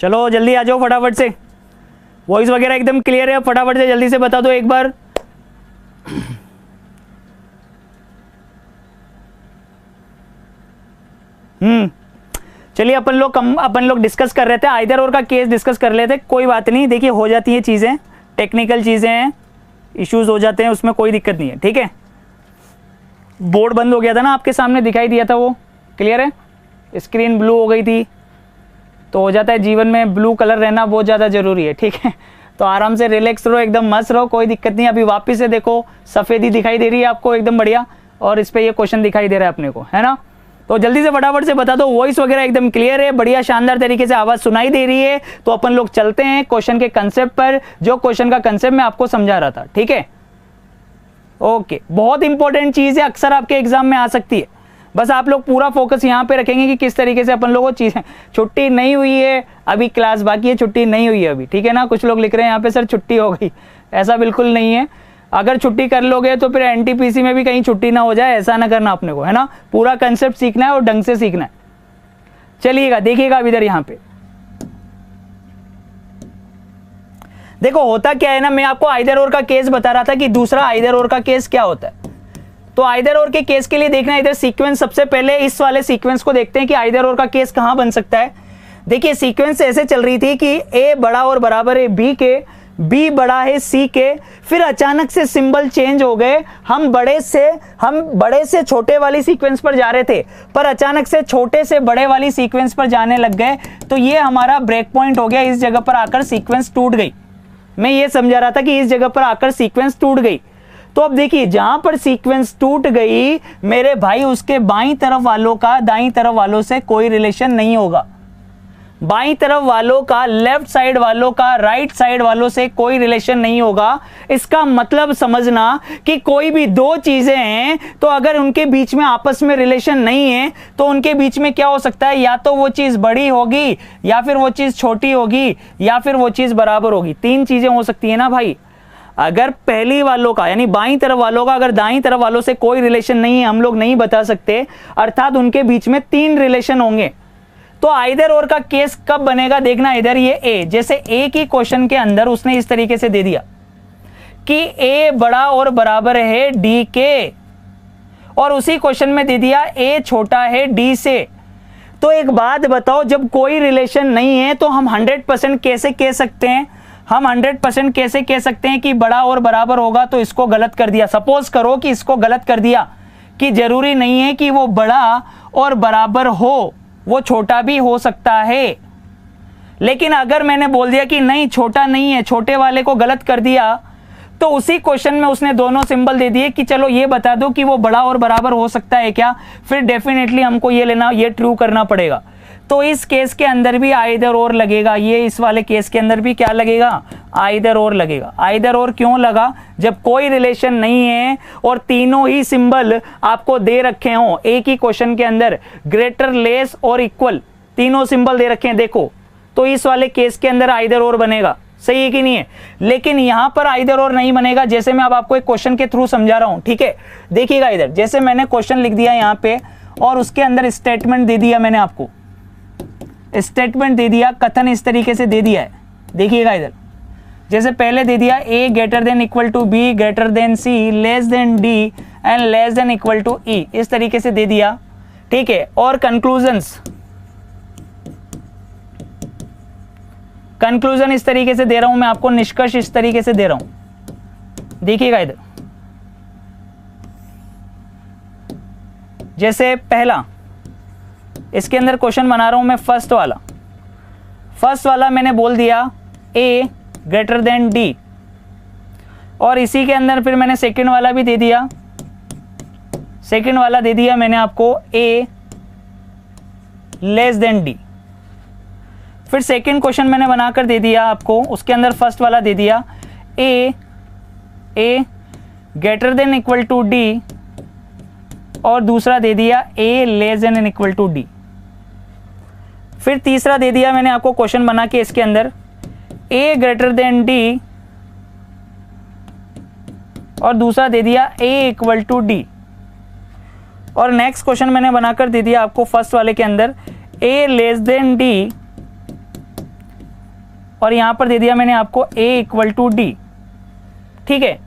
चलो जल्दी आ जाओ फटाफट से, वॉइस वगैरह एकदम क्लियर है, फटाफट से जल्दी से बता दो एक बार। चलिए अपन लोग डिस्कस कर रहे थे, आइदर और का केस डिस्कस कर लेते, कोई बात नहीं, देखिए हो जाती है चीजें, टेक्निकल चीजें हैं, इश्यूज हो जाते हैं, उसमें कोई दिक्कत नहीं है, ठीक है। बोर्ड बंद हो गया था ना आपके सामने, दिखाई दिया था वो, क्लियर है, स्क्रीन ब्लू हो गई थी, तो हो जाता है जीवन में ब्लू कलर रहना बहुत ज़्यादा ज़रूरी है, ठीक है। तो आराम से रिलैक्स रहो, एकदम मस्त रहो, कोई दिक्कत नहीं। अभी वापस से देखो, सफ़ेदी दिखाई दे रही है आपको एकदम बढ़िया, और इस पर ये क्वेश्चन दिखाई दे रहा है अपने को, है ना। तो जल्दी से फटाफट से बता दो, वॉइस वगैरह एकदम क्लियर है, बढ़िया शानदार तरीके से आवाज़ सुनाई दे रही है। तो अपन लोग चलते हैं क्वेश्चन के कंसेप्ट पर, जो क्वेश्चन का कंसेप्ट मैं आपको समझा रहा था, ठीक है। ओके, बहुत इंपॉर्टेंट चीज़ है, अक्सर आपके एग्जाम में आ सकती है, बस आप लोग पूरा फोकस यहाँ पे रखेंगे कि किस तरीके से अपन लोगों चीज़ें, छुट्टी नहीं हुई है अभी, क्लास बाकी है, छुट्टी नहीं हुई है अभी, ठीक है ना। कुछ लोग लिख रहे हैं यहाँ पे सर छुट्टी हो गई, ऐसा बिल्कुल नहीं है। अगर छुट्टी कर लोगे तो फिर एनटीपीसी में भी कहीं छुट्टी ना हो जाए, ऐसा ना करना अपने को, है ना। पूरा कंसेप्ट सीखना है और ढंग से सीखना है। चलिएगा, देखिएगा अब इधर यहाँ पे देखो, होता क्या है ना, मैं आपको आइदर और का केस बता रहा था कि दूसरा आइदर और का केस क्या होता है। तो आइदर और के केस के लिए देखना इधर सीक्वेंस, सबसे पहले इस वाले सीक्वेंस को देखते हैं कि आइदर और का केस कहां बन सकता है। देखिए सीक्वेंस ऐसे चल रही थी कि ए बड़ा और बराबर है बी के, बी बड़ा है सी के, फिर अचानक से सिंबल चेंज हो गए, हम बड़े से छोटे वाली सीक्वेंस पर जा रहे थे, पर अचानक से छोटे से बड़े वाली सीक्वेंस पर जाने लग गए, तो ये हमारा ब्रेक पॉइंट हो गया, इस जगह पर आकर सीक्वेंस टूट गई। मैं ये समझा रहा था कि इस जगह पर आकर सीक्वेंस टूट गई। तो अब देखिए, जहां पर सीक्वेंस टूट गई मेरे भाई, उसके बाईं तरफ वालों का दाईं तरफ वालों से कोई रिलेशन नहीं होगा, बाईं तरफ वालों का लेफ्ट साइड वालों का राइट साइड वालों से कोई रिलेशन नहीं होगा। इसका मतलब समझना कि कोई भी दो चीजें हैं, तो अगर उनके बीच में आपस में रिलेशन नहीं है तो उनके बीच में क्या हो सकता है, या तो वो चीज बड़ी होगी, या फिर वो चीज छोटी होगी, या फिर वो चीज बराबर होगी। तीन चीजें हो सकती है ना भाई। अगर पहली वालों का यानी बाईं तरफ वालों का अगर दाईं तरफ वालों से कोई रिलेशन नहीं है, हम लोग नहीं बता सकते, अर्थात उनके बीच में तीन रिलेशन होंगे। तो आइदर और का केस कब बनेगा, देखना इधर ये ए, जैसे ए की क्वेश्चन के अंदर उसने इस तरीके से दे दिया कि ए बड़ा और बराबर है डी के, और उसी क्वेश्चन में दे दिया ए छोटा है डी से। तो एक बात बताओ, जब कोई रिलेशन नहीं है तो हम 100% कैसे कह सकते हैं, हम 100% कैसे कह सकते हैं कि बड़ा और बराबर होगा, तो इसको गलत कर दिया। सपोज करो कि इसको गलत कर दिया कि जरूरी नहीं है कि वो बड़ा और बराबर हो, वो छोटा भी हो सकता है। लेकिन अगर मैंने बोल दिया कि नहीं छोटा नहीं है, छोटे वाले को गलत कर दिया, तो उसी क्वेश्चन में उसने दोनों सिंबल दे दिए कि चलो ये बता दो कि वो बड़ा और बराबर हो सकता है क्या, फिर डेफिनेटली हमको ये लेना, ये ट्रू करना पड़ेगा। तो इस केस के अंदर भी आइदर और लगेगा, ये इस वाले केस के अंदर भी क्या लगेगा, आइदर और लगेगा। आइदर और क्यों लगा, जब कोई रिलेशन नहीं है और तीनों ही सिंबल आपको दे रखे हों एक ही क्वेश्चन के अंदर, ग्रेटर लेस और इक्वल, तीनों सिंबल दे रखे हैं देखो, तो इस वाले केस के अंदर आइदर और बनेगा। सही है कि नहीं है। लेकिन यहां पर आइदर और नहीं बनेगा, जैसे मैं अब आपको एक क्वेश्चन के थ्रू समझा रहा हूं, ठीक है। देखिएगा इधर, जैसे मैंने क्वेश्चन लिख दिया यहां पे और उसके अंदर स्टेटमेंट दे दिया, मैंने आपको स्टेटमेंट दे दिया, कथन इस तरीके से दे दिया है। देखिएगा इधर, जैसे पहले दे दिया a greater than equal to b greater than c less than d and less than equal to e, इस तरीके से दे दिया, ठीक है। और कंक्लूजन इस तरीके से दे रहा हूं मैं आपको, निष्कर्ष इस तरीके से दे रहा हूं। देखिएगा इधर, जैसे पहला इसके अंदर क्वेश्चन बना रहा हूं मैं, फर्स्ट वाला मैंने बोल दिया ए ग्रेटर देन डी, और इसी के अंदर फिर मैंने सेकंड वाला भी दे दिया, सेकंड वाला दे दिया मैंने आपको ए लेस देन डी। फिर सेकंड क्वेश्चन मैंने बनाकर दे दिया आपको, उसके अंदर फर्स्ट वाला दे दिया a greater than equal to d, और दूसरा दे दिया a less than equal to d. फिर तीसरा दे दिया मैंने आपको क्वेश्चन बना के इसके अंदर ए ग्रेटर देन डी, और दूसरा दे दिया ए इक्वल टू डी। और नेक्स्ट क्वेश्चन मैंने बनाकर दे दिया आपको फर्स्ट वाले के अंदर ए लेस देन डी और यहां पर दे दिया मैंने आपको A इक्वल टू D। ठीक है,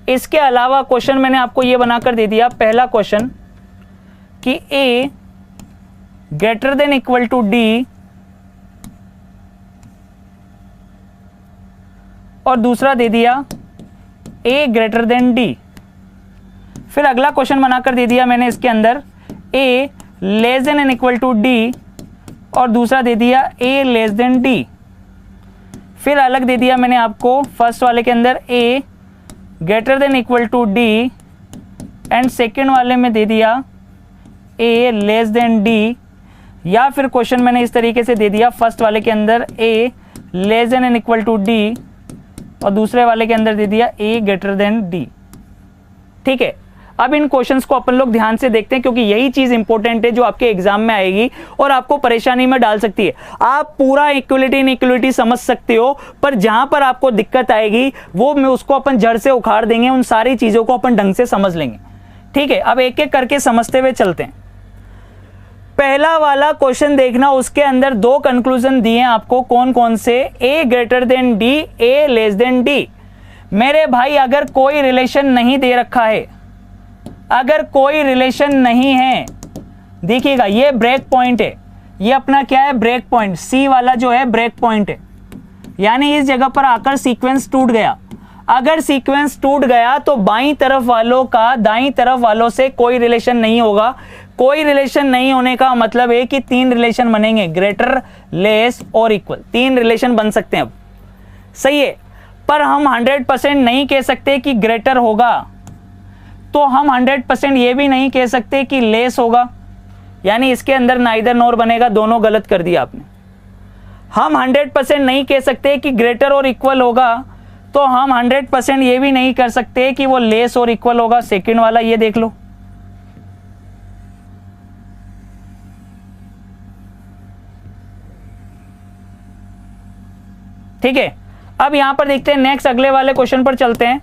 इसके अलावा क्वेश्चन मैंने आपको ये बनाकर दे दिया, पहला क्वेश्चन कि A greater than equal to D और दूसरा दे दिया A ग्रेटर देन D। फिर अगला क्वेश्चन बनाकर दे दिया मैंने इसके अंदर A less than N equal to D और दूसरा दे दिया A लेस देन D। फिर अलग दे दिया मैंने आपको फर्स्ट वाले के अंदर A greater than equal to D and second वाले में दे दिया A लेस देन D। या फिर क्वेश्चन मैंने इस तरीके से दे दिया, फर्स्ट वाले के अंदर A less than N equal to D और दूसरे वाले के अंदर दे दिया A ग्रेटर देन D। ठीक है, अब इन क्वेश्चंस को अपन लोग ध्यान से देखते हैं क्योंकि यही चीज इंपॉर्टेंट है जो आपके एग्जाम में आएगी और आपको परेशानी में डाल सकती है। आप पूरा इक्वलिटी इनइक्वलिटी समझ सकते हो, पर जहां पर आपको दिक्कत आएगी वो मैं उसको अपन जड़ से उखाड़ देंगे, उन सारी चीजों को अपन ढंग से समझ लेंगे। ठीक है, अब एक एक करके समझते हुए चलते हैं। पहला वाला क्वेश्चन देखना, उसके अंदर दो कंक्लूजन दिए आपको, कौन कौन से, A greater than D, A less than D। मेरे भाई अगर कोई रिलेशन नहीं दे रखा है, अगर कोई रिलेशन नहीं है, देखिएगा ये ब्रेक पॉइंट है, ये अपना क्या है, ब्रेक पॉइंट, सी वाला जो है ब्रेक पॉइंट है, यानी इस जगह पर आकर सीक्वेंस टूट गया। अगर सीक्वेंस टूट गया तो बाईं तरफ वालों का दाईं तरफ वालों से कोई रिलेशन नहीं होगा। कोई रिलेशन नहीं होने का मतलब है कि तीन रिलेशन बनेंगे, ग्रेटर, लेस और इक्वल, तीन रिलेशन बन सकते हैं। अब सही है, पर हम 100% नहीं कह सकते कि ग्रेटर होगा, तो हम 100% ये भी नहीं कह सकते कि लेस होगा, यानी इसके अंदर नाइदर नोर बनेगा, दोनों गलत कर दिया आपने। हम 100% नहीं कह सकते कि ग्रेटर और इक्वल होगा, तो हम 100% ये भी नहीं कर सकते कि वो लेस और इक्वल होगा। सेकंड वाला ये देख लो, ठीक है। अब यहां पर देखते हैं, नेक्स्ट अगले वाले क्वेश्चन पर चलते हैं।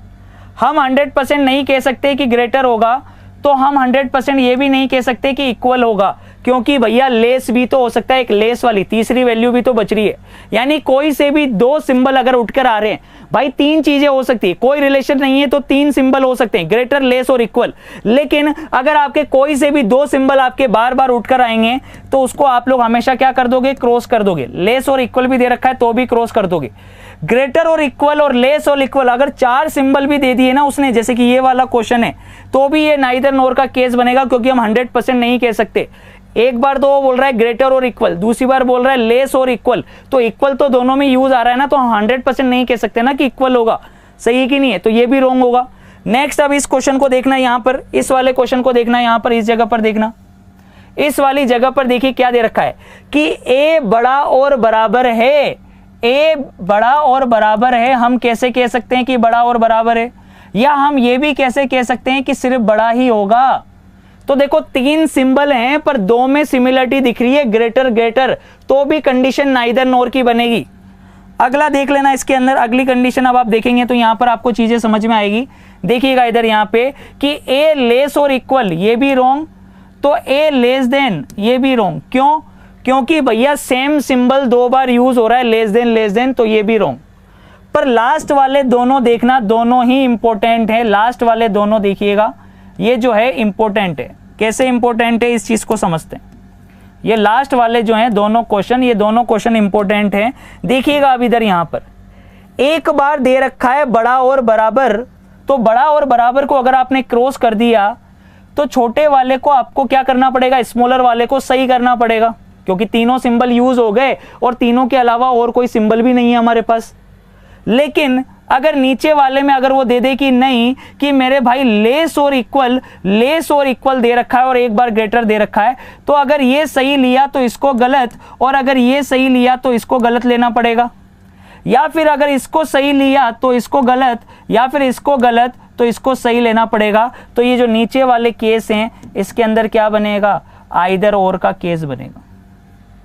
हम 100% नहीं कह सकते कि ग्रेटर होगा, तो हम 100% ये भी नहीं कह सकते कि इक्वल होगा, क्योंकि भैया लेस भी तो हो सकता है, एक लेस वाली तीसरी वैल्यू भी तो बच रही है। यानी कोई से भी दो सिंबल अगर उठकर आ रहे हैं, भाई तीन चीजें हो सकती है, कोई रिलेशन नहीं है तो तीन सिंबल हो सकते हैं, ग्रेटर, लेस और इक्वल। लेकिन अगर आपके कोई से भी दो सिंबल आपके बार बार उठकर आएंगे तो उसको आप लोग हमेशा क्या कर दोगे, क्रॉस कर दोगे। लेस और इक्वल भी दे रखा है तो भी क्रॉस कर दोगे। ग्रेटर और इक्वल और लेस और इक्वल अगर चार सिंबल भी दे दिए ना उसने, जैसे कि ये वाला क्वेश्चन है, तो भी ये नाइदर नोर का केस बनेगा, क्योंकि हम 100% नहीं कह सकते। एक बार तो वो बोल रहा है ग्रेटर और इक्वल, दूसरी बार बोल रहा है लेस और इक्वल, तो इक्वल तो दोनों में यूज आ रहा है ना, तो हम 100% नहीं कह सकते ना कि इक्वल होगा। सही है कि नहीं है? तो ये भी रॉन्ग होगा। नेक्स्ट, अब इस क्वेश्चन को देखना, यहां पर इस वाले क्वेश्चन को देखना, यहां पर इस जगह पर देखना, इस वाली जगह पर देखिए क्या दे रखा है कि a बड़ा और बराबर है, a बड़ा और बराबर है। हम कैसे कह सकते हैं कि बड़ा और बराबर है, या हम ये भी कैसे कह सकते हैं कि सिर्फ बड़ा ही होगा। तो देखो तीन सिंबल हैं पर दो में सिमिलरिटी दिख रही है, ग्रेटर ग्रेटर, तो भी कंडीशन नाइदर नोर की बनेगी। अगला देख लेना, इसके अंदर अगली कंडीशन अब आप देखेंगे तो यहां पर आपको चीजें समझ में आएगी। देखिएगा इधर यहां पे कि a लेस और इक्वल, ये भी रॉन्ग, तो a लेस देन, ये भी रॉन्ग। क्यों? क्योंकि भैया सेम सिंबल दो बार यूज हो रहा है, लेस देन, तो ये भी रॉन्ग। पर लास्ट वाले दोनों देखना, दोनों ही इंपॉर्टेंट है। लास्ट वाले दोनों देखिएगा, ये जो है इंपॉर्टेंट है। कैसे इंपॉर्टेंट है इस चीज को समझते हैं। ये लास्ट वाले जो हैं दोनों क्वेश्चन, ये दोनों क्वेश्चन इंपॉर्टेंट हैं। देखिएगा अब इधर यहां पर एक बार दे रखा है बड़ा और बराबर, तो बड़ा और बराबर को अगर आपने क्रॉस कर दिया तो छोटे वाले को आपको क्या करना पड़ेगा, स्मॉलर वाले को सही करना पड़ेगा, क्योंकि तीनों सिंबल यूज हो गए और तीनों के अलावा और कोई सिंबल भी नहीं है हमारे पास। लेकिन अगर नीचे वाले में अगर वो दे दे कि नहीं, कि मेरे भाई लेस और इक्वल दे रखा है और एक बार ग्रेटर दे रखा है, तो अगर ये सही लिया तो इसको गलत, और अगर ये सही लिया तो इसको गलत लेना पड़ेगा, या फिर अगर इसको सही लिया तो इसको गलत, या फिर इसको गलत तो इसको सही लेना पड़ेगा। तो ये जो नीचे वाले केस हैं इसके अंदर क्या बनेगा, आइदर और का केस बनेगा।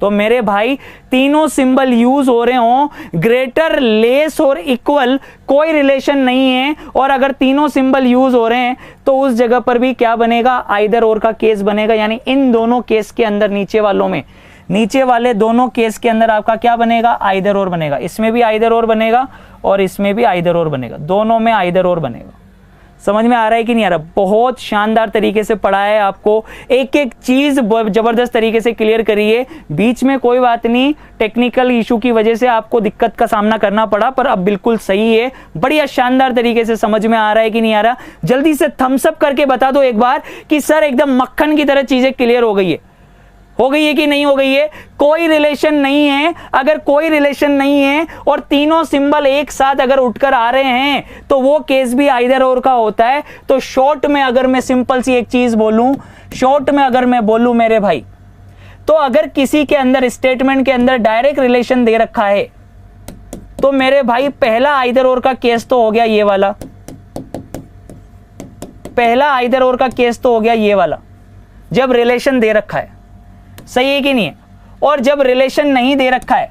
तो मेरे भाई तीनों सिंबल यूज हो रहे हो, ग्रेटर, लेस और इक्वल कोई रिलेशन नहीं है, और अगर तीनों सिंबल यूज हो रहे हैं तो उस जगह पर भी क्या बनेगा, आइदर और का केस बनेगा। यानी इन दोनों केस के अंदर नीचे वालों में नीचे वाले दोनों केस के अंदर आपका क्या बनेगा, आइदर और बनेगा। इसमें भी आइदर और बनेगा और इसमें भी आइदर और बनेगा, दोनों में आइदर और बनेगा। समझ में आ रहा है कि नहीं आ रहा? बहुत शानदार तरीके से पढ़ा है आपको, एक एक चीज जबरदस्त तरीके से क्लियर करिए। बीच में कोई बात नहीं, टेक्निकल इशू की वजह से आपको दिक्कत का सामना करना पड़ा, पर अब बिल्कुल सही है, बढ़िया शानदार तरीके से समझ में आ रहा है कि नहीं आ रहा? जल्दी से थम्स अप करके बता दो एक बार कि सर एकदम मक्खन की तरह चीजें क्लियर हो गई है कि नहीं हो गई है? कोई रिलेशन नहीं है। अगर कोई रिलेशन नहीं है और तीनों सिंबल एक साथ अगर उठकर आ रहे हैं तो वो केस भी आइदर और का होता है। तो शॉर्ट में अगर मैं सिंपल सी एक चीज बोलूं, शॉर्ट में अगर मैं बोलूं मेरे भाई, तो अगर किसी के अंदर स्टेटमेंट के अंदर डायरेक्ट रिलेशन दे रखा है तो मेरे भाई पहला आइदर और का केस तो हो गया ये वाला, पहला आइदर और का केस तो हो गया ये वाला, जब रिलेशन दे रखा है। सही है कि नहीं है? और जब रिलेशन नहीं दे रखा है,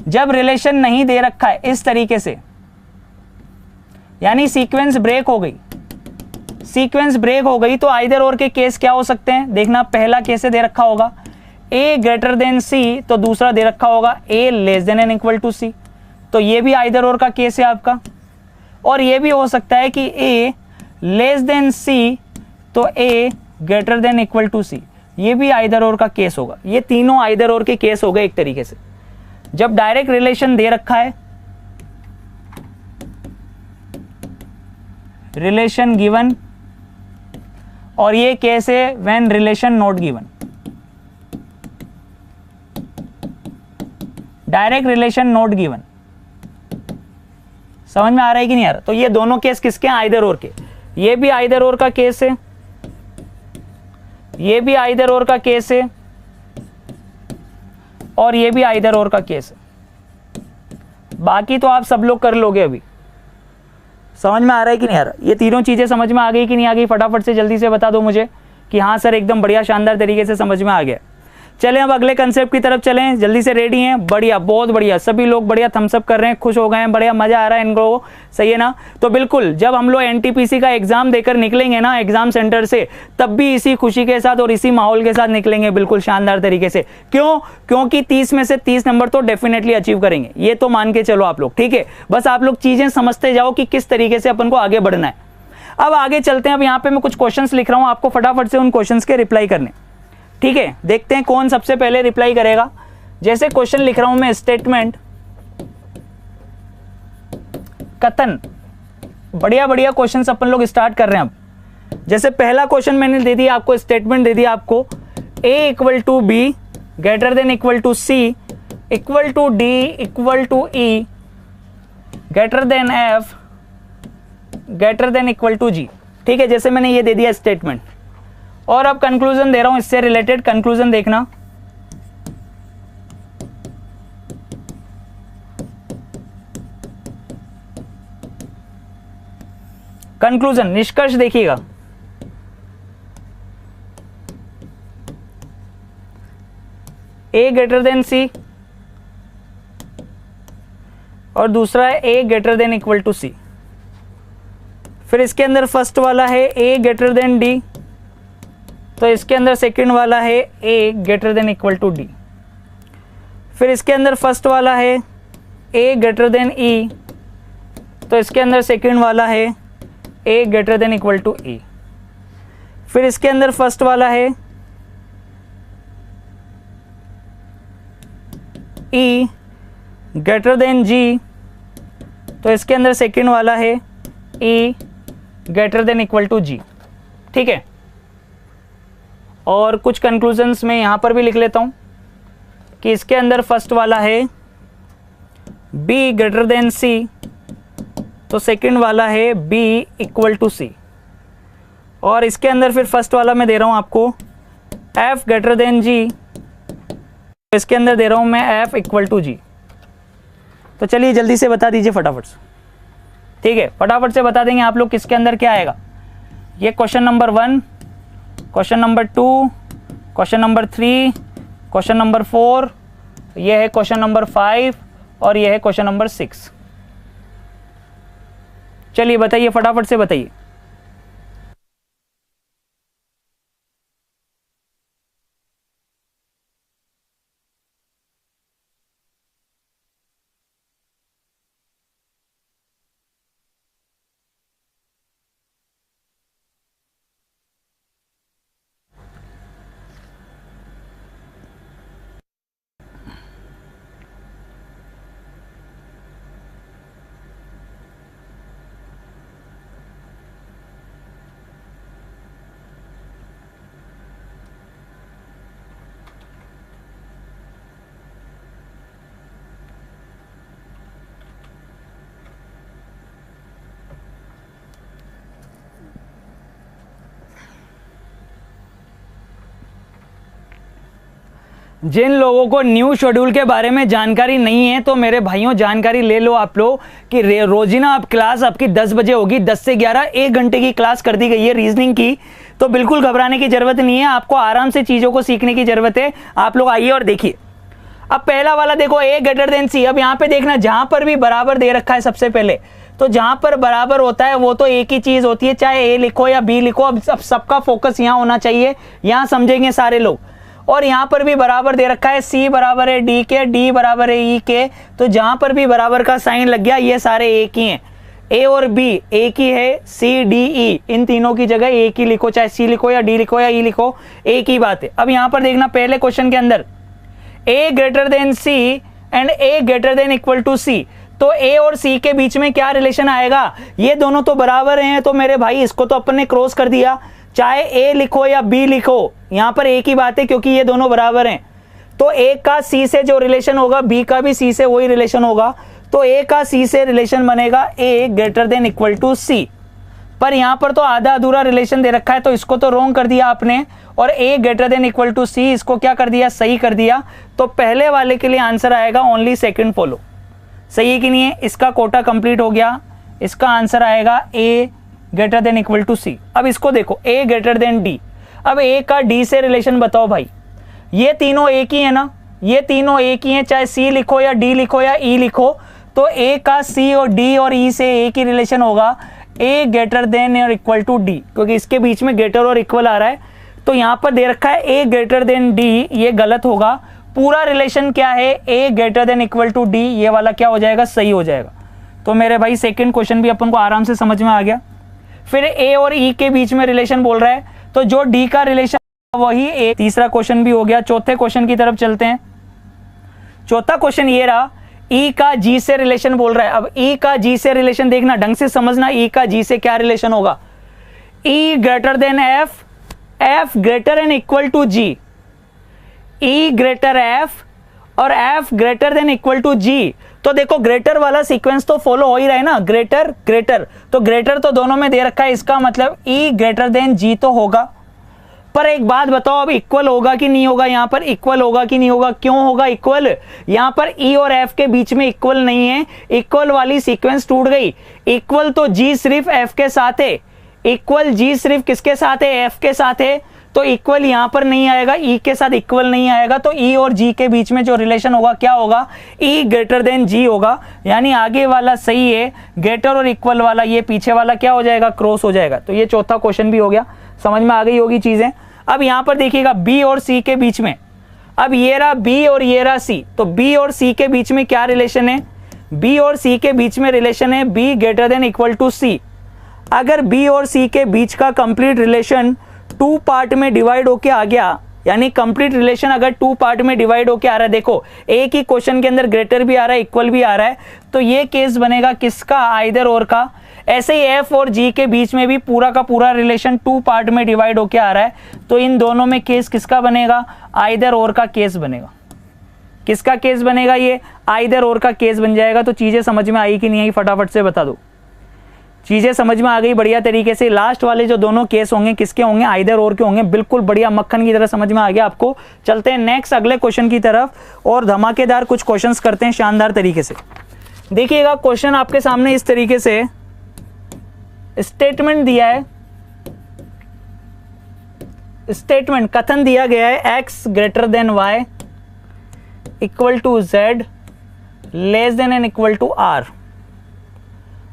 जब रिलेशन नहीं दे रखा है इस तरीके से, यानी सीक्वेंस ब्रेक हो गई, सीक्वेंस ब्रेक हो गई, तो आइदर और के केस क्या हो सकते हैं? देखना, पहला कैसे दे रखा होगा, ए ग्रेटर देन सी, तो दूसरा दे रखा होगा a less than N equal to c, तो ये भी आइदर और का केस है आपका। और ये भी हो सकता है कि ए लेस देन सी तो ए ग्रेटर देन इक्वल टू सी, ये भी आइदर और का केस होगा। ये तीनों आइदर और के केस हो गए एक तरीके से, जब डायरेक्ट रिलेशन दे रखा है, रिलेशन गिवन, और ये केस है when relation not given, direct relation not given. समझ में आ रहा है कि नहीं आ रहा? तो ये दोनों केस किसके हैं? आइदर और के। ये भी आइदर और का केस है, ये भी आइदर और का केस है, और ये भी आइदर और का केस है। बाकी तो आप सब लोग कर लोगे अभी। समझ में आ रहा है कि नहीं आ रहा? ये तीनों चीजें समझ में आ गई कि नहीं आ गई? फटाफट से जल्दी से बता दो मुझे कि हाँ सर एकदम बढ़िया शानदार तरीके से समझ में आ गया। चलें अब अगले कंसेप्ट की तरफ चलें, जल्दी से रेडी हैं? बढ़िया, बहुत बढ़िया, सभी लोग बढ़िया थम्स अप कर रहे हैं, खुश हो गए हैं, बढ़िया मजा आ रहा है इनको, सही है ना? तो बिल्कुल जब हम लोग एनटीपीसी का एग्जाम देकर निकलेंगे ना एग्जाम सेंटर से, तब भी इसी खुशी के साथ और इसी माहौल के साथ निकलेंगे, बिल्कुल शानदार तरीके से। क्यों? क्योंकि 30 में से 30 नंबर तो डेफिनेटली अचीव करेंगे, ये तो मान के चलो आप लोग, ठीक है? बस आप लोग चीजें समझते जाओ कि किस तरीके से अपन को आगे बढ़ना है। अब आगे चलते हैं। अब यहाँ पे मैं कुछ क्वेश्चंस लिख रहा हूं, आपको फटाफट से उन क्वेश्चंस के रिप्लाई करने, ठीक है? देखते हैं कौन सबसे पहले रिप्लाई करेगा। जैसे क्वेश्चन लिख रहा हूं मैं, स्टेटमेंट, कथन, बढ़िया बढ़िया क्वेश्चंस अपन लोग स्टार्ट कर रहे हैं अब। जैसे पहला क्वेश्चन मैंने दे दिया आपको, स्टेटमेंट दे दिया आपको, a equal to b greater than equal to c equal to d equal to e greater than f greater than equal to g, ठीक है? जैसे मैंने ये दे दिया स्टेटमेंट, और अब कंक्लूजन दे रहा हूं इससे रिलेटेड। कंक्लूजन देखना, कंक्लूजन, निष्कर्ष देखिएगा। ए ग्रेटर देन सी और दूसरा है a greater than equal to सी। फिर इसके अंदर फर्स्ट वाला है ए ग्रेटर देन डी, तो इसके अंदर सेकंड वाला है a greater than equal to d. फिर इसके अंदर फर्स्ट वाला है ए ग्रेटर देन ई, तो इसके अंदर सेकंड वाला है a greater than equal to ई। फिर इसके अंदर फर्स्ट वाला है ई ग्रेटर देन जी, तो इसके अंदर सेकंड वाला है ई greater than equal to g, ठीक है? और कुछ कंक्लूजन्स में यहां पर भी लिख लेता हूं कि इसके अंदर फर्स्ट वाला है बी ग्रेटर देन सी, तो सेकंड वाला है बी इक्वल टू सी। और इसके अंदर फिर फर्स्ट वाला मैं दे रहा हूं आपको एफ ग्रेटर देन जी, तो इसके अंदर दे रहा हूं मैं एफ इक्वल टू जी। तो चलिए जल्दी से बता दीजिए फटाफट से, ठीक है? फटाफट से बता देंगे आप लोग किसके अंदर क्या आएगा। ये question number 1, question number 2, question number 3, question number 4, ये है क्वेश्चन नंबर 5 और ये है क्वेश्चन नंबर 6। चलिए बताइए, फटाफट से बताइए। जिन लोगों को न्यू शेड्यूल के बारे में जानकारी नहीं है तो मेरे भाइयों जानकारी ले लो आप लोग कि रोजीना आप क्लास आपकी 10 बजे होगी, 10 से 11 1 घंटे की क्लास कर दी गई है रीजनिंग की। तो बिल्कुल घबराने की जरूरत नहीं है, आपको आराम से चीज़ों को सीखने की जरूरत है। आप लोग आइए और देखिए। अब पहला वाला देखो ए ग्रेटर देन सी। अब यहाँ पे देखना जहां पर भी बराबर दे रखा है सबसे पहले, तो जहां पर बराबर होता है वो तो एक ही चीज होती है, चाहे ए लिखो या बी लिखो। अब सबका फोकस यहाँ होना चाहिए, यहाँ समझेंगे सारे लोग। और यहाँ पर भी बराबर दे रखा है, सी बराबर है डी के, डी बराबर है ई के। तो जहां पर भी बराबर का साइन लग गया ये सारे एक ही हैं। ए और बी एक ही है, सी डी ई इन तीनों की जगह एक ही लिखो, चाहे सी लिखो या डी लिखो या ई लिखो, एक ही बात है। अब यहाँ पर देखना पहले क्वेश्चन के अंदर a greater than c and a greater than equal to c. तो ए और सी के बीच में क्या रिलेशन आएगा, ये दोनों तो बराबर हैं। तो मेरे भाई इसको तो अपन ने क्रॉस कर दिया, चाहे ए लिखो या बी लिखो यहां पर एक ही बात है क्योंकि ये दोनों बराबर हैं। तो ए का सी से जो रिलेशन होगा बी का भी सी से वही रिलेशन होगा। तो ए का सी से रिलेशन बनेगा ए ग्रेटर देन इक्वल टू सी। पर यहां पर तो आधा अधूरा रिलेशन दे रखा है तो इसको तो रॉन्ग कर दिया आपने, और ए ग्रेटर देन इक्वल टू सी इसको क्या कर दिया, सही कर दिया। तो पहले वाले के लिए आंसर आएगा ओनली सेकंड फॉलो। सही है कि नहीं है? इसका कोटा कंप्लीट हो गया, इसका आंसर आएगा ए ग्रेटर देन इक्वल टू सी। अब इसको देखो ए ग्रेटर देन डी। अब ए का डी से रिलेशन बताओ भाई, ये तीनों एक ही है ना, ये तीनों एक ही हैं, चाहे सी लिखो या डी लिखो या ई लिखो। तो ए का सी और डी और ई से एक ही रिलेशन होगा, ए ग्रेटर देन और इक्वल टू डी, क्योंकि इसके बीच में ग्रेटर और इक्वल आ रहा है। तो यहां पर दे रखा है ए ग्रेटर देन डी, ये गलत होगा। पूरा रिलेशन क्या है, a greater than equal to d, ये वाला क्या हो जाएगा, सही हो जाएगा। तो मेरे भाई सेकंड क्वेश्चन भी अपन को आराम से समझ में आ गया। फिर ए और ई के बीच में रिलेशन बोल रहा है, तो जो डी का रिलेशन वही ए। तीसरा क्वेश्चन भी हो गया। चौथे क्वेश्चन की तरफ चलते हैं। चौथा क्वेश्चन ये रहा, ई का जी से रिलेशन बोल रहा है। अब ई का जी से रिलेशन देखना, ढंग से समझना, ई का जी से क्या रिलेशन होगा। E greater than f, f greater and equal to g, e greater f और f greater than equal to g. तो देखो ग्रेटर वाला सीक्वेंस तो फॉलो हो ही रहा है ना, ग्रेटर ग्रेटर, तो ग्रेटर तो दोनों में दे रखा है, इसका मतलब ई ग्रेटर देन जी तो होगा। पर एक बात बताओ, अब इक्वल होगा कि नहीं होगा, यहां पर इक्वल होगा कि नहीं होगा, क्यों होगा इक्वल, यहां पर ई और एफ के बीच में इक्वल नहीं है, इक्वल वाली सीक्वेंस टूट गई। इक्वल तो जी सिर्फ एफ के साथ है, इक्वल जी सिर्फ किसके साथ है, एफ के साथ है। तो इक्वल यहां पर नहीं आएगा, ई के साथ इक्वल नहीं आएगा। तो ई और जी के बीच में जो रिलेशन होगा क्या होगा, ई ग्रेटर देन जी होगा। यानी आगे वाला सही है, ग्रेटर और इक्वल वाला, ये पीछे वाला क्या हो जाएगा, क्रॉस हो जाएगा। तो ये चौथा क्वेश्चन भी हो गया, समझ में आ गई होगी चीजें। अब यहां पर देखिएगा बी और सी के बीच में, अब ये रहा बी और ये रहा सी, तो बी और सी के बीच में क्या रिलेशन है, बी और सी के बीच में रिलेशन है B greater than equal to C. अगर बी और सी के बीच का कंप्लीट रिलेशन 2 पार्ट में डिवाइड होके आ गया, यानी कंप्लीट रिलेशन अगर 2 पार्ट में डिवाइड होके आ रहा है, देखो एक ही क्वेश्चन के अंदर ग्रेटर भी आ रहा है इक्वल भी आ रहा है, तो ये केस बनेगा किसका, आइदर और का। ऐसे ही एफ और जी के बीच में भी पूरा का पूरा रिलेशन 2 पार्ट में डिवाइड होके आ रहा है, तो इन दोनों में केस किसका बनेगा, आइदर और का केस बनेगा। किसका केस बनेगा, ये आइदर और का केस बन जाएगा। तो चीजें समझ में आई कि नहीं आई, फटाफट से बता दो। चीजें समझ में आ गई बढ़िया तरीके से। लास्ट वाले जो दोनों केस होंगे किसके होंगे, आइदर और के होंगे। बिल्कुल बढ़िया मक्खन की तरह समझ में आ गया आपको। चलते हैं नेक्स्ट अगले क्वेश्चन की तरफ और धमाकेदार कुछ क्वेश्चंस करते हैं शानदार तरीके से। देखिएगा क्वेश्चन आपके सामने इस तरीके से स्टेटमेंट दिया है, स्टेटमेंट कथन दिया गया है, x greater than y equal to z less than and equal to r।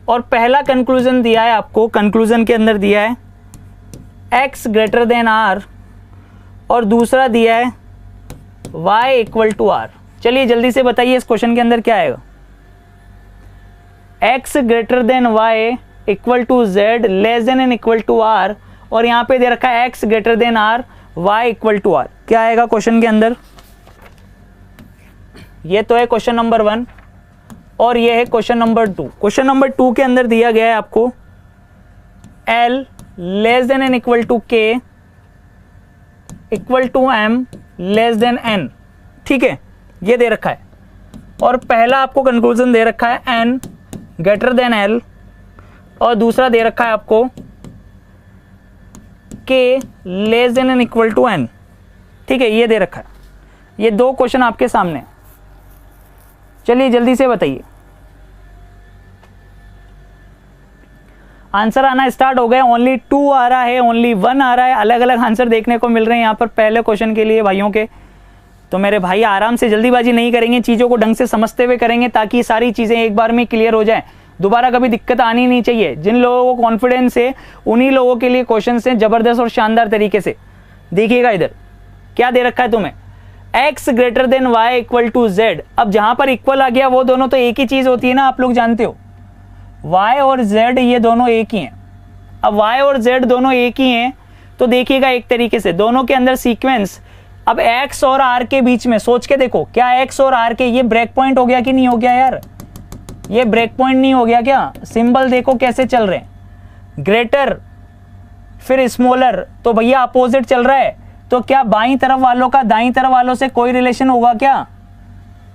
और पहला कंक्लूजन दिया है आपको, कंक्लूजन के अंदर दिया है x ग्रेटर देन r और दूसरा दिया है y इक्वल टू r। चलिए जल्दी से बताइए इस क्वेश्चन के अंदर क्या आएगा। x greater than y equal to z less than and equal to r, और यहां पे दे रखा है x greater than r y equal to r। क्या आएगा क्वेश्चन के अंदर, ये तो है क्वेश्चन नंबर 1 और ये है क्वेश्चन नंबर 2। क्वेश्चन नंबर 2 के अंदर दिया गया है आपको l less than and equal to k equal to m less than n, ठीक है, ये दे रखा है। और पहला आपको कंक्लूजन दे रखा है n ग्रेटर देन l और दूसरा दे रखा है आपको k less than and equal to n, ठीक है, ये दे रखा है। ये 2 क्वेश्चन आपके सामने। चलिए जल्दी से बताइए, आंसर आना स्टार्ट हो गए। ओनली 2 आ रहा है, ओनली 1 आ रहा है, अलग अलग आंसर देखने को मिल रहे हैं यहाँ पर पहले क्वेश्चन के लिए भाइयों के। तो मेरे भाई आराम से, जल्दीबाजी नहीं करेंगे, चीज़ों को ढंग से समझते हुए करेंगे ताकि सारी चीज़ें एक बार में क्लियर हो जाए, दोबारा कभी दिक्कत आनी नहीं चाहिए। जिन लोगों को कॉन्फिडेंस है उन्हीं लोगों के लिए क्वेश्चन हैं जबरदस्त और शानदार तरीके से। देखिएगा इधर क्या दे रखा है तुम्हें, x greater than y equal to z। अब जहां पर इक्वल आ गया वो दोनों तो एक ही चीज होती है ना, आप लोग जानते हो, y और z ये दोनों एक ही हैं। अब y और z दोनों एक ही हैं तो देखिएगा एक तरीके से दोनों के अंदर सीक्वेंस, अब x और r के बीच में सोच के देखो, क्या x और r के ये ब्रेक पॉइंट हो गया कि नहीं हो गया यार, ये ब्रेक पॉइंट नहीं हो गया क्या? सिंबल देखो कैसे चल रहे हैं, ग्रेटर फिर स्मॉलर, तो भैया अपोजिट चल रहा है। तो क्या बाईं तरफ वालों का दाईं तरफ वालों से कोई रिलेशन होगा क्या?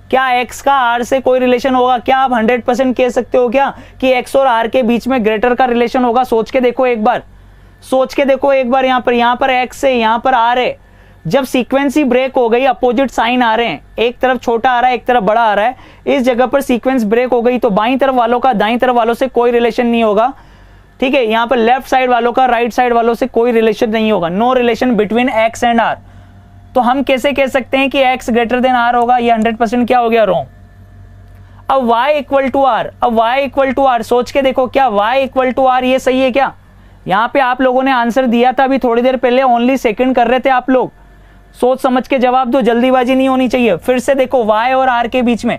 क्या x का r से कोई रिलेशन होगा क्या? आप 100% कह सकते हो क्या कि x और r के बीच में ग्रेटर का रिलेशन होगा? सोच के देखो एक बार, सोच के देखो एक बार। यहाँ पर x है, यहाँ पर r है, जब सीक्वेंस ही ब्रेक हो गई, अपोजिट साइन आ रहे हैं, एक तरफ छोटा आ रहा है एक तरफ बड़ा आ रहा है, इस जगह पर सीक्वेंस ब्रेक हो गई तो बाईं तरफ वालों का दाईं तरफ वालों से कोई रिलेशन नहीं होगा। ठीक है, यहाँ पर लेफ्ट साइड वालों का राइट साइड वालों से कोई रिलेशन नहीं होगा, no relation between x and r। तो हम कैसे कह सकते हैं कि x ग्रेटर देन r होगा? ये 100% क्या हो गया, रॉन्ग। अब y इक्वल टू r, अब y इक्वल टू r, सोच के देखो क्या y इक्वल टू r ये सही है क्या? यहाँ पे आप लोगों ने आंसर दिया था अभी थोड़ी देर पहले, ओनली सेकंड कर रहे थे आप लोग, सोच समझ के जवाब दो, जल्दीबाजी नहीं होनी चाहिए। फिर से देखो y और r के बीच में,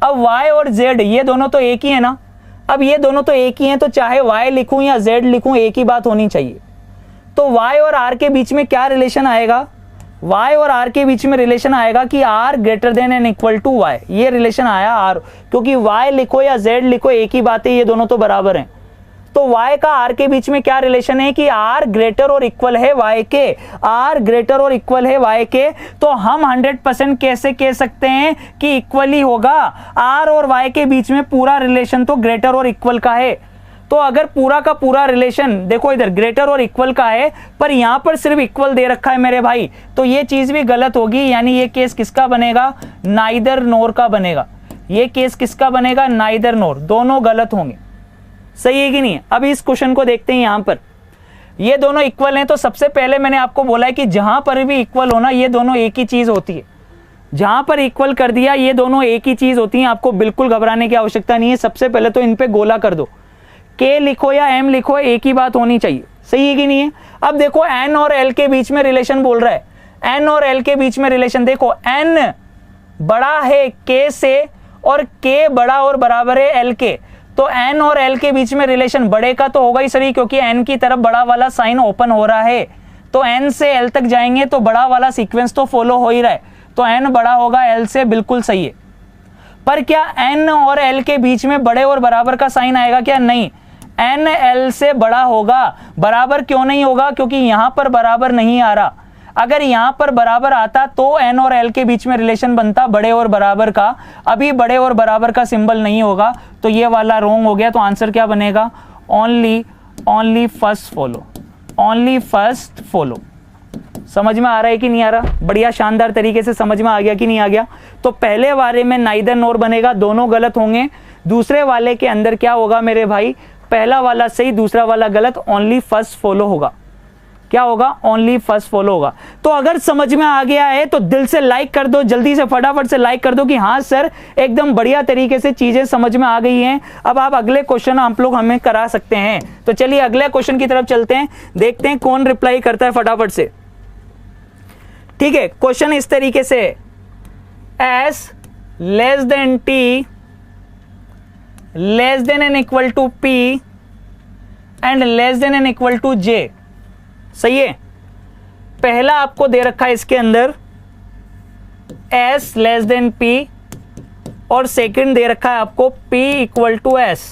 अब y और z ये दोनों तो एक ही है ना, अब ये दोनों तो एक ही हैं तो चाहे y लिखूं या z लिखूं एक ही बात होनी चाहिए। तो y और r के बीच में क्या रिलेशन आएगा? y और r के बीच में रिलेशन आएगा कि r greater than and equal to y, ये रिलेशन आया r, क्योंकि y लिखो या z लिखो एक ही बात है, ये दोनों तो बराबर हैं। तो y का r के बीच में क्या रिलेशन है कि r ग्रेटर और इक्वल है y के, r ग्रेटर और इक्वल है y के। तो हम 100% कैसे कह सकते हैं कि इक्वल ही होगा? r और y के बीच में पूरा रिलेशन तो ग्रेटर और इक्वल का है। तो अगर पूरा का पूरा रिलेशन देखो इधर ग्रेटर और इक्वल का है, पर यहां पर सिर्फ इक्वल दे रखा है मेरे भाई, तो ये चीज भी गलत होगी। यानी ये केस किसका बनेगा? नाइदर नोर का बनेगा। ये केस किसका बनेगा? नाइदर नोर, दोनों गलत होंगे। सही है कि नहीं? अब इस क्वेश्चन को देखते हैं। यहां पर ये दोनों इक्वल हैं, तो सबसे पहले मैंने आपको बोला है कि जहां पर भी इक्वल होना ये दोनों एक ही चीज होती है। जहां पर इक्वल कर दिया ये दोनों एक ही चीज होती है, आपको बिल्कुल घबराने की आवश्यकता नहीं है। सबसे पहले तो इन पे गोला कर दो, k लिखो या m लिखो एक ही बात होनी चाहिए। सही है कि नहीं है? अब देखो n और l के बीच में रिलेशन बोल रहा है, n और l के बीच में रिलेशन देखो, n बड़ा है k से और k बड़ा और बराबर है l के, तो n और l के बीच में रिलेशन बड़े का तो होगा ही सही, क्योंकि n की तरफ बड़ा वाला साइन ओपन हो रहा है, तो n से l तक जाएंगे तो बड़ा वाला सीक्वेंस तो फॉलो हो ही रहा है, तो n बड़ा होगा l से, बिल्कुल सही है। पर क्या n और l के बीच में बड़े और बराबर का साइन आएगा क्या? नहीं, n l से बड़ा होगा। बराबर क्यों नहीं होगा? क्योंकि यहां पर बराबर नहीं आ रहा। अगर यहां पर बराबर आता तो n और l के बीच में रिलेशन बनता बड़े और बराबर का। अभी बड़े और बराबर का सिंबल नहीं होगा, तो ये वाला रॉन्ग हो गया। तो आंसर क्या बनेगा? Only first follow, only first follow. समझ में आ रहा है कि नहीं आ रहा? बढ़िया शानदार तरीके से समझ में आ गया कि नहीं आ गया? तो पहले वाले में नाइदर नोर बनेगा, दोनों गलत होंगे। दूसरे वाले के अंदर क्या होगा मेरे भाई? पहला वाला सही, दूसरा वाला गलत, ओनली फर्स्ट फॉलो होगा। क्या होगा? ओनली फर्स्ट फॉलो होगा। तो अगर समझ में आ गया है तो दिल से लाइक कर दो, जल्दी से फटाफट से लाइक कर दो कि हाँ सर एकदम बढ़िया तरीके से चीजें समझ में आ गई हैं। अब आप अगले क्वेश्चन आप लोग हमें करा सकते हैं। तो चलिए अगले क्वेश्चन की तरफ चलते हैं, देखते हैं कौन रिप्लाई करता है फटाफट से। ठीक है, क्वेश्चन इस तरीके से, s less than t less than N equal to p and less than N equal to j. सही है? पहला आपको दे रखा है इसके अंदर s लेस देन p, और सेकंड दे रखा है आपको p इक्वल टू s।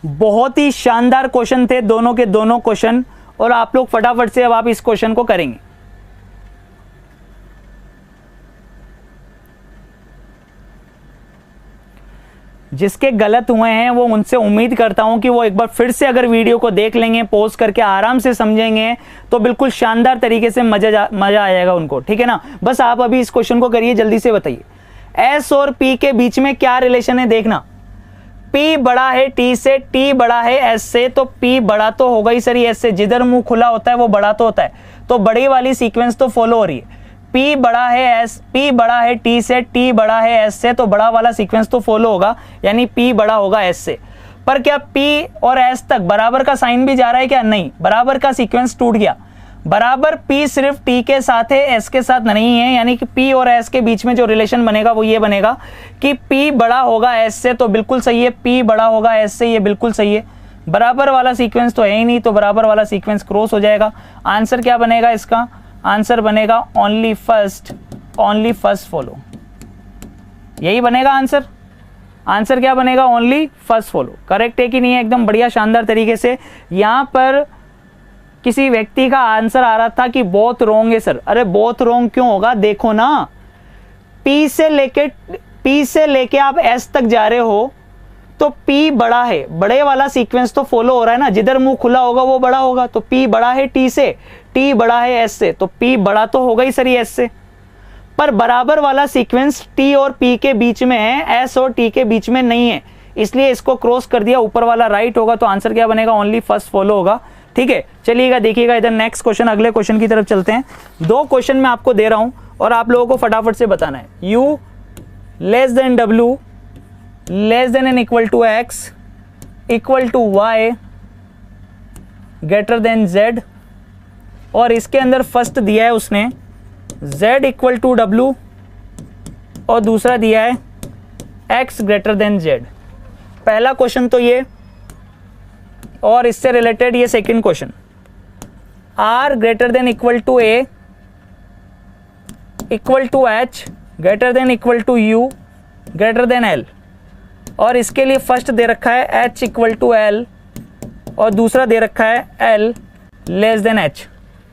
बहुत ही शानदार क्वेश्चन थे दोनों के दोनों क्वेश्चन, और आप लोग फटाफट से अब आप इस क्वेश्चन को करेंगे। जिसके गलत हुए हैं वो उनसे उम्मीद करता हूं कि वो एक बार फिर से अगर वीडियो को देख लेंगे, पॉज करके आराम से समझेंगे तो बिल्कुल शानदार तरीके से मजा आ जाएगा उनको, ठीक है ना। बस आप अभी इस क्वेश्चन को करिए, जल्दी से बताइए एस और पी के बीच में क्या रिलेशन है। देखना, P बड़ा है T से, T बड़ा है S से, तो P बड़ा तो होगा ही सर S से, जिधर मुंह खुला होता है वो बड़ा तो होता है, तो बड़ी वाली सीक्वेंस तो फॉलो हो रही है। P बड़ा है S, P बड़ा है T से, T बड़ा है S से, तो बड़ा वाला सीक्वेंस तो फॉलो होगा, यानी P बड़ा होगा S से। पर क्या P और S तक बराबर का साइन भी जा रहा है क्या? नहीं, बराबर का सीक्वेंस टूट गया। बराबर P सिर्फ T के साथ है, S के साथ नहीं है, यानी कि P और S के बीच में जो रिलेशन बनेगा वो ये बनेगा कि P बड़ा होगा S से, तो बिल्कुल सही है, P बड़ा होगा S से, ये बिल्कुल सही है। बराबर वाला सीक्वेंस तो है ही नहीं, तो बराबर वाला सीक्वेंस क्रॉस हो जाएगा। आंसर क्या बनेगा इसका? आंसर बनेगा ओनली फर्स्ट फॉलो, यही बनेगा आंसर। आंसर क्या बनेगा? Only first follow. करेक्ट है कि नहीं है? एकदम बढ़िया शानदार तरीके से। यहां पर किसी व्यक्ति का आंसर आ रहा था कि बहुत रॉन्ग है सर। अरे बहुत रॉन्ग क्यों होगा? देखो ना, P से लेके आप S तक जा रहे हो तो P बड़ा है, बड़े वाला सीक्वेंस तो फॉलो हो रहा है ना, जिधर मुंह खुला होगा वो बड़ा होगा, तो P बड़ा है T से, T बड़ा है S से, तो P बड़ा तो होगा ही सर S से। पर बराबर वाला सीक्वेंस T और P के बीच में है, S और T के बीच में नहीं है, इसलिए इसको क्रॉस कर दिया, ऊपर वाला राइट होगा, तो आंसर क्या बनेगा? ओनली फर्स्ट फॉलो होगा। ठीक है, चलिएगा देखिएगा इधर नेक्स्ट क्वेश्चन, अगले क्वेश्चन की तरफ चलते हैं। दो क्वेश्चन मैं आपको दे रहा हूं और आप लोगों को फटाफट से बताना है। U less than W less than N equal to X equal to Y greater than Z, और इसके अंदर फर्स्ट दिया है उसने Z इक्वल टू W और दूसरा दिया है X ग्रेटर देन Z। पहला क्वेश्चन तो ये, और इससे रिलेटेड ये second question, R greater than equal to A equal to H greater than equal to U greater than L, और इसके लिए फर्स्ट दे रखा है H इक्वल टू L और दूसरा दे रखा है L लेस देन H।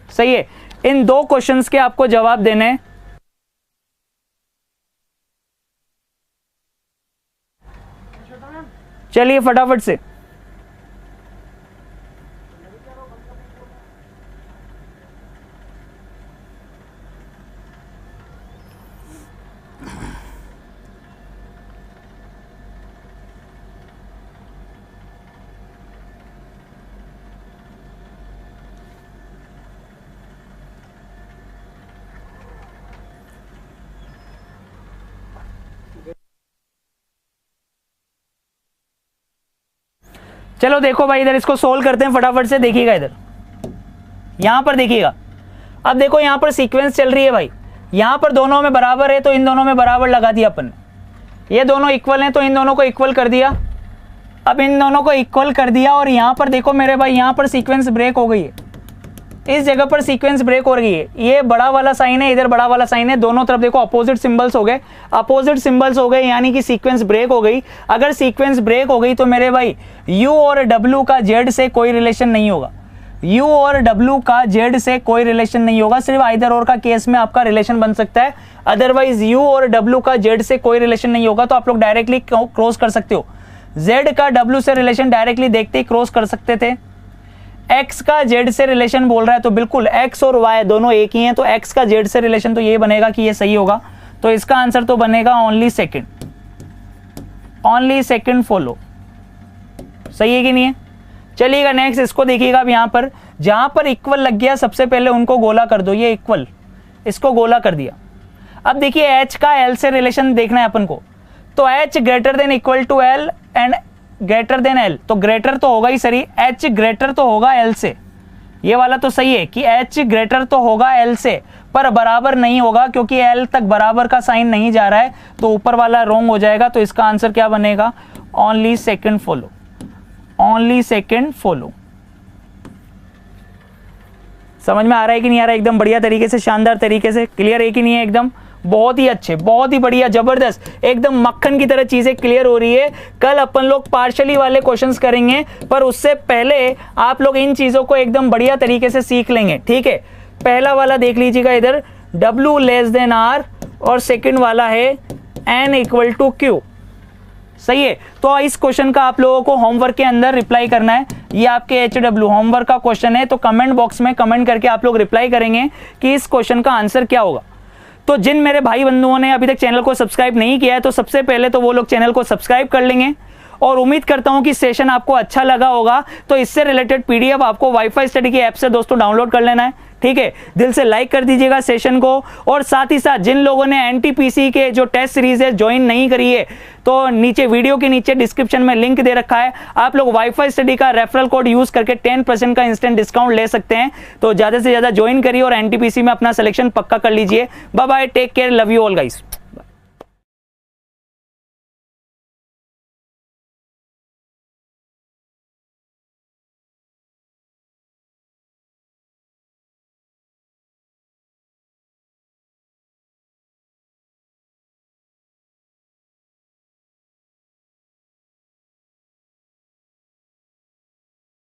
सही है, इन दो क्वेश्चंस के आपको जवाब देने हैं। चलिए फटाफट से, चलो देखो भाई इधर इसको सोल्व करते हैं फटाफट से। देखिएगा इधर, यहां पर देखिएगा, अब देखो यहां पर सीक्वेंस चल रही है भाई, यहां पर दोनों में बराबर है तो इन दोनों में बराबर लगा दिया अपन ने, ये दोनों इक्वल हैं तो इन दोनों को इक्वल कर दिया। अब इन दोनों को इक्वल कर दिया और यहां पर देखो मेरे भाई, यहां पर सीक्वेंस ब्रेक हो गई है, इस जगह पर सीक्वेंस ब्रेक हो रही है। ये बड़ा वाला साइन है, इधर बड़ा वाला साइन है, दोनों तरफ देखो अपोजिट सिंबल्स हो गए, अपोजिट सिंबल्स हो गए, यानी कि सीक्वेंस ब्रेक हो गई। अगर सीक्वेंस ब्रेक हो गई तो मेरे भाई U और W का Z से कोई रिलेशन नहीं होगा, U और W का Z से कोई रिलेशन नहीं होगा, सिर्फ आइदर और का केस में आपका रिलेशन बन सकता है, अदरवाइज U और W का Z से कोई रिलेशन नहीं होगा। तो आप लोग डायरेक्टली क्रॉस कर सकते हो, Z का W से रिलेशन डायरेक्टली देखते ही क्रॉस कर सकते थे। X का Z से रिलेशन बोल रहा है तो बिल्कुल X और Y दोनों एक ही हैं, तो X का Z से रिलेशन तो ये बनेगा कि ये सही होगा, तो इसका आंसर तो बनेगा ओनली सेकंड फॉलो। सही है कि नहीं है? चलिएगा नेक्स्ट इसको देखिएगा। अब यहां पर जहां पर इक्वल लग गया सबसे पहले उनको गोला कर दो, ये इक्वल, इसको गोला कर दिया। अब देखिए H का L से रिलेशन देखना है अपन को, तो H greater than equal to L and greater than L, तो ग्रेटर तो होगा ही सही, H ग्रेटर तो होगा L से, ये वाला तो सही है कि H ग्रेटर तो होगा L से, पर बराबर नहीं होगा क्योंकि L तक बराबर का साइन नहीं जा रहा है, तो ऊपर वाला रॉन्ग हो जाएगा। तो इसका आंसर क्या बनेगा? Only second follow. समझ में आ रहा है कि नहीं आ रहा है? एकदम बढ़िया तरीके से, शानदार तरीके से क्लियर है कि नहीं है? एकदम बहुत ही अच्छे, बहुत ही बढ़िया, जबरदस्त, एकदम मक्खन की तरह चीजें क्लियर हो रही है। कल अपन लोग पार्शियली वाले क्वेश्चंस करेंगे, पर उससे पहले आप लोग इन चीजों को एकदम बढ़िया तरीके से सीख लेंगे। ठीक है, पहला वाला देख लीजिएगा इधर, W लेस देन R, और सेकंड वाला है N इक्वल टू Q। सही है। तो इस क्वेश्चन का आप लोगों को होमवर्क के अंदर रिप्लाई करना है। ये आपके HW होमवर्क का क्वेश्चन है, तो कमेंट बॉक्स में कमेंट करके आप लोग रिप्लाई करेंगे कि इस क्वेश्चन का आंसर क्या होगा। तो जिन मेरे भाई बंधुओं ने अभी तक चैनल को सब्सक्राइब नहीं किया है, तो सबसे पहले तो वो लोग चैनल को सब्सक्राइब कर लेंगे। और उम्मीद करता हूं कि सेशन आपको अच्छा लगा होगा। तो इससे रिलेटेड PDF आपको वाईफाई स्टडी की ऐप से दोस्तों डाउनलोड कर लेना है, ठीक है। दिल से लाइक कर दीजिएगा सेशन को। और साथ ही साथ जिन लोगों ने NTPC के जो टेस्ट सीरीज है ज्वाइन नहीं करी है, तो नीचे वीडियो के नीचे डिस्क्रिप्शन में लिंक दे रखा है, आप लोग वाईफाई स्टडी का रेफरल कोड यूज करके 10% का इंस्टेंट डिस्काउंट ले सकते हैं। तो ज्यादा से ज्यादा ज्वाइन करिए और NTPC में अपना सिलेक्शन पक्का कर लीजिए। Bye bye, take care, love you all guys.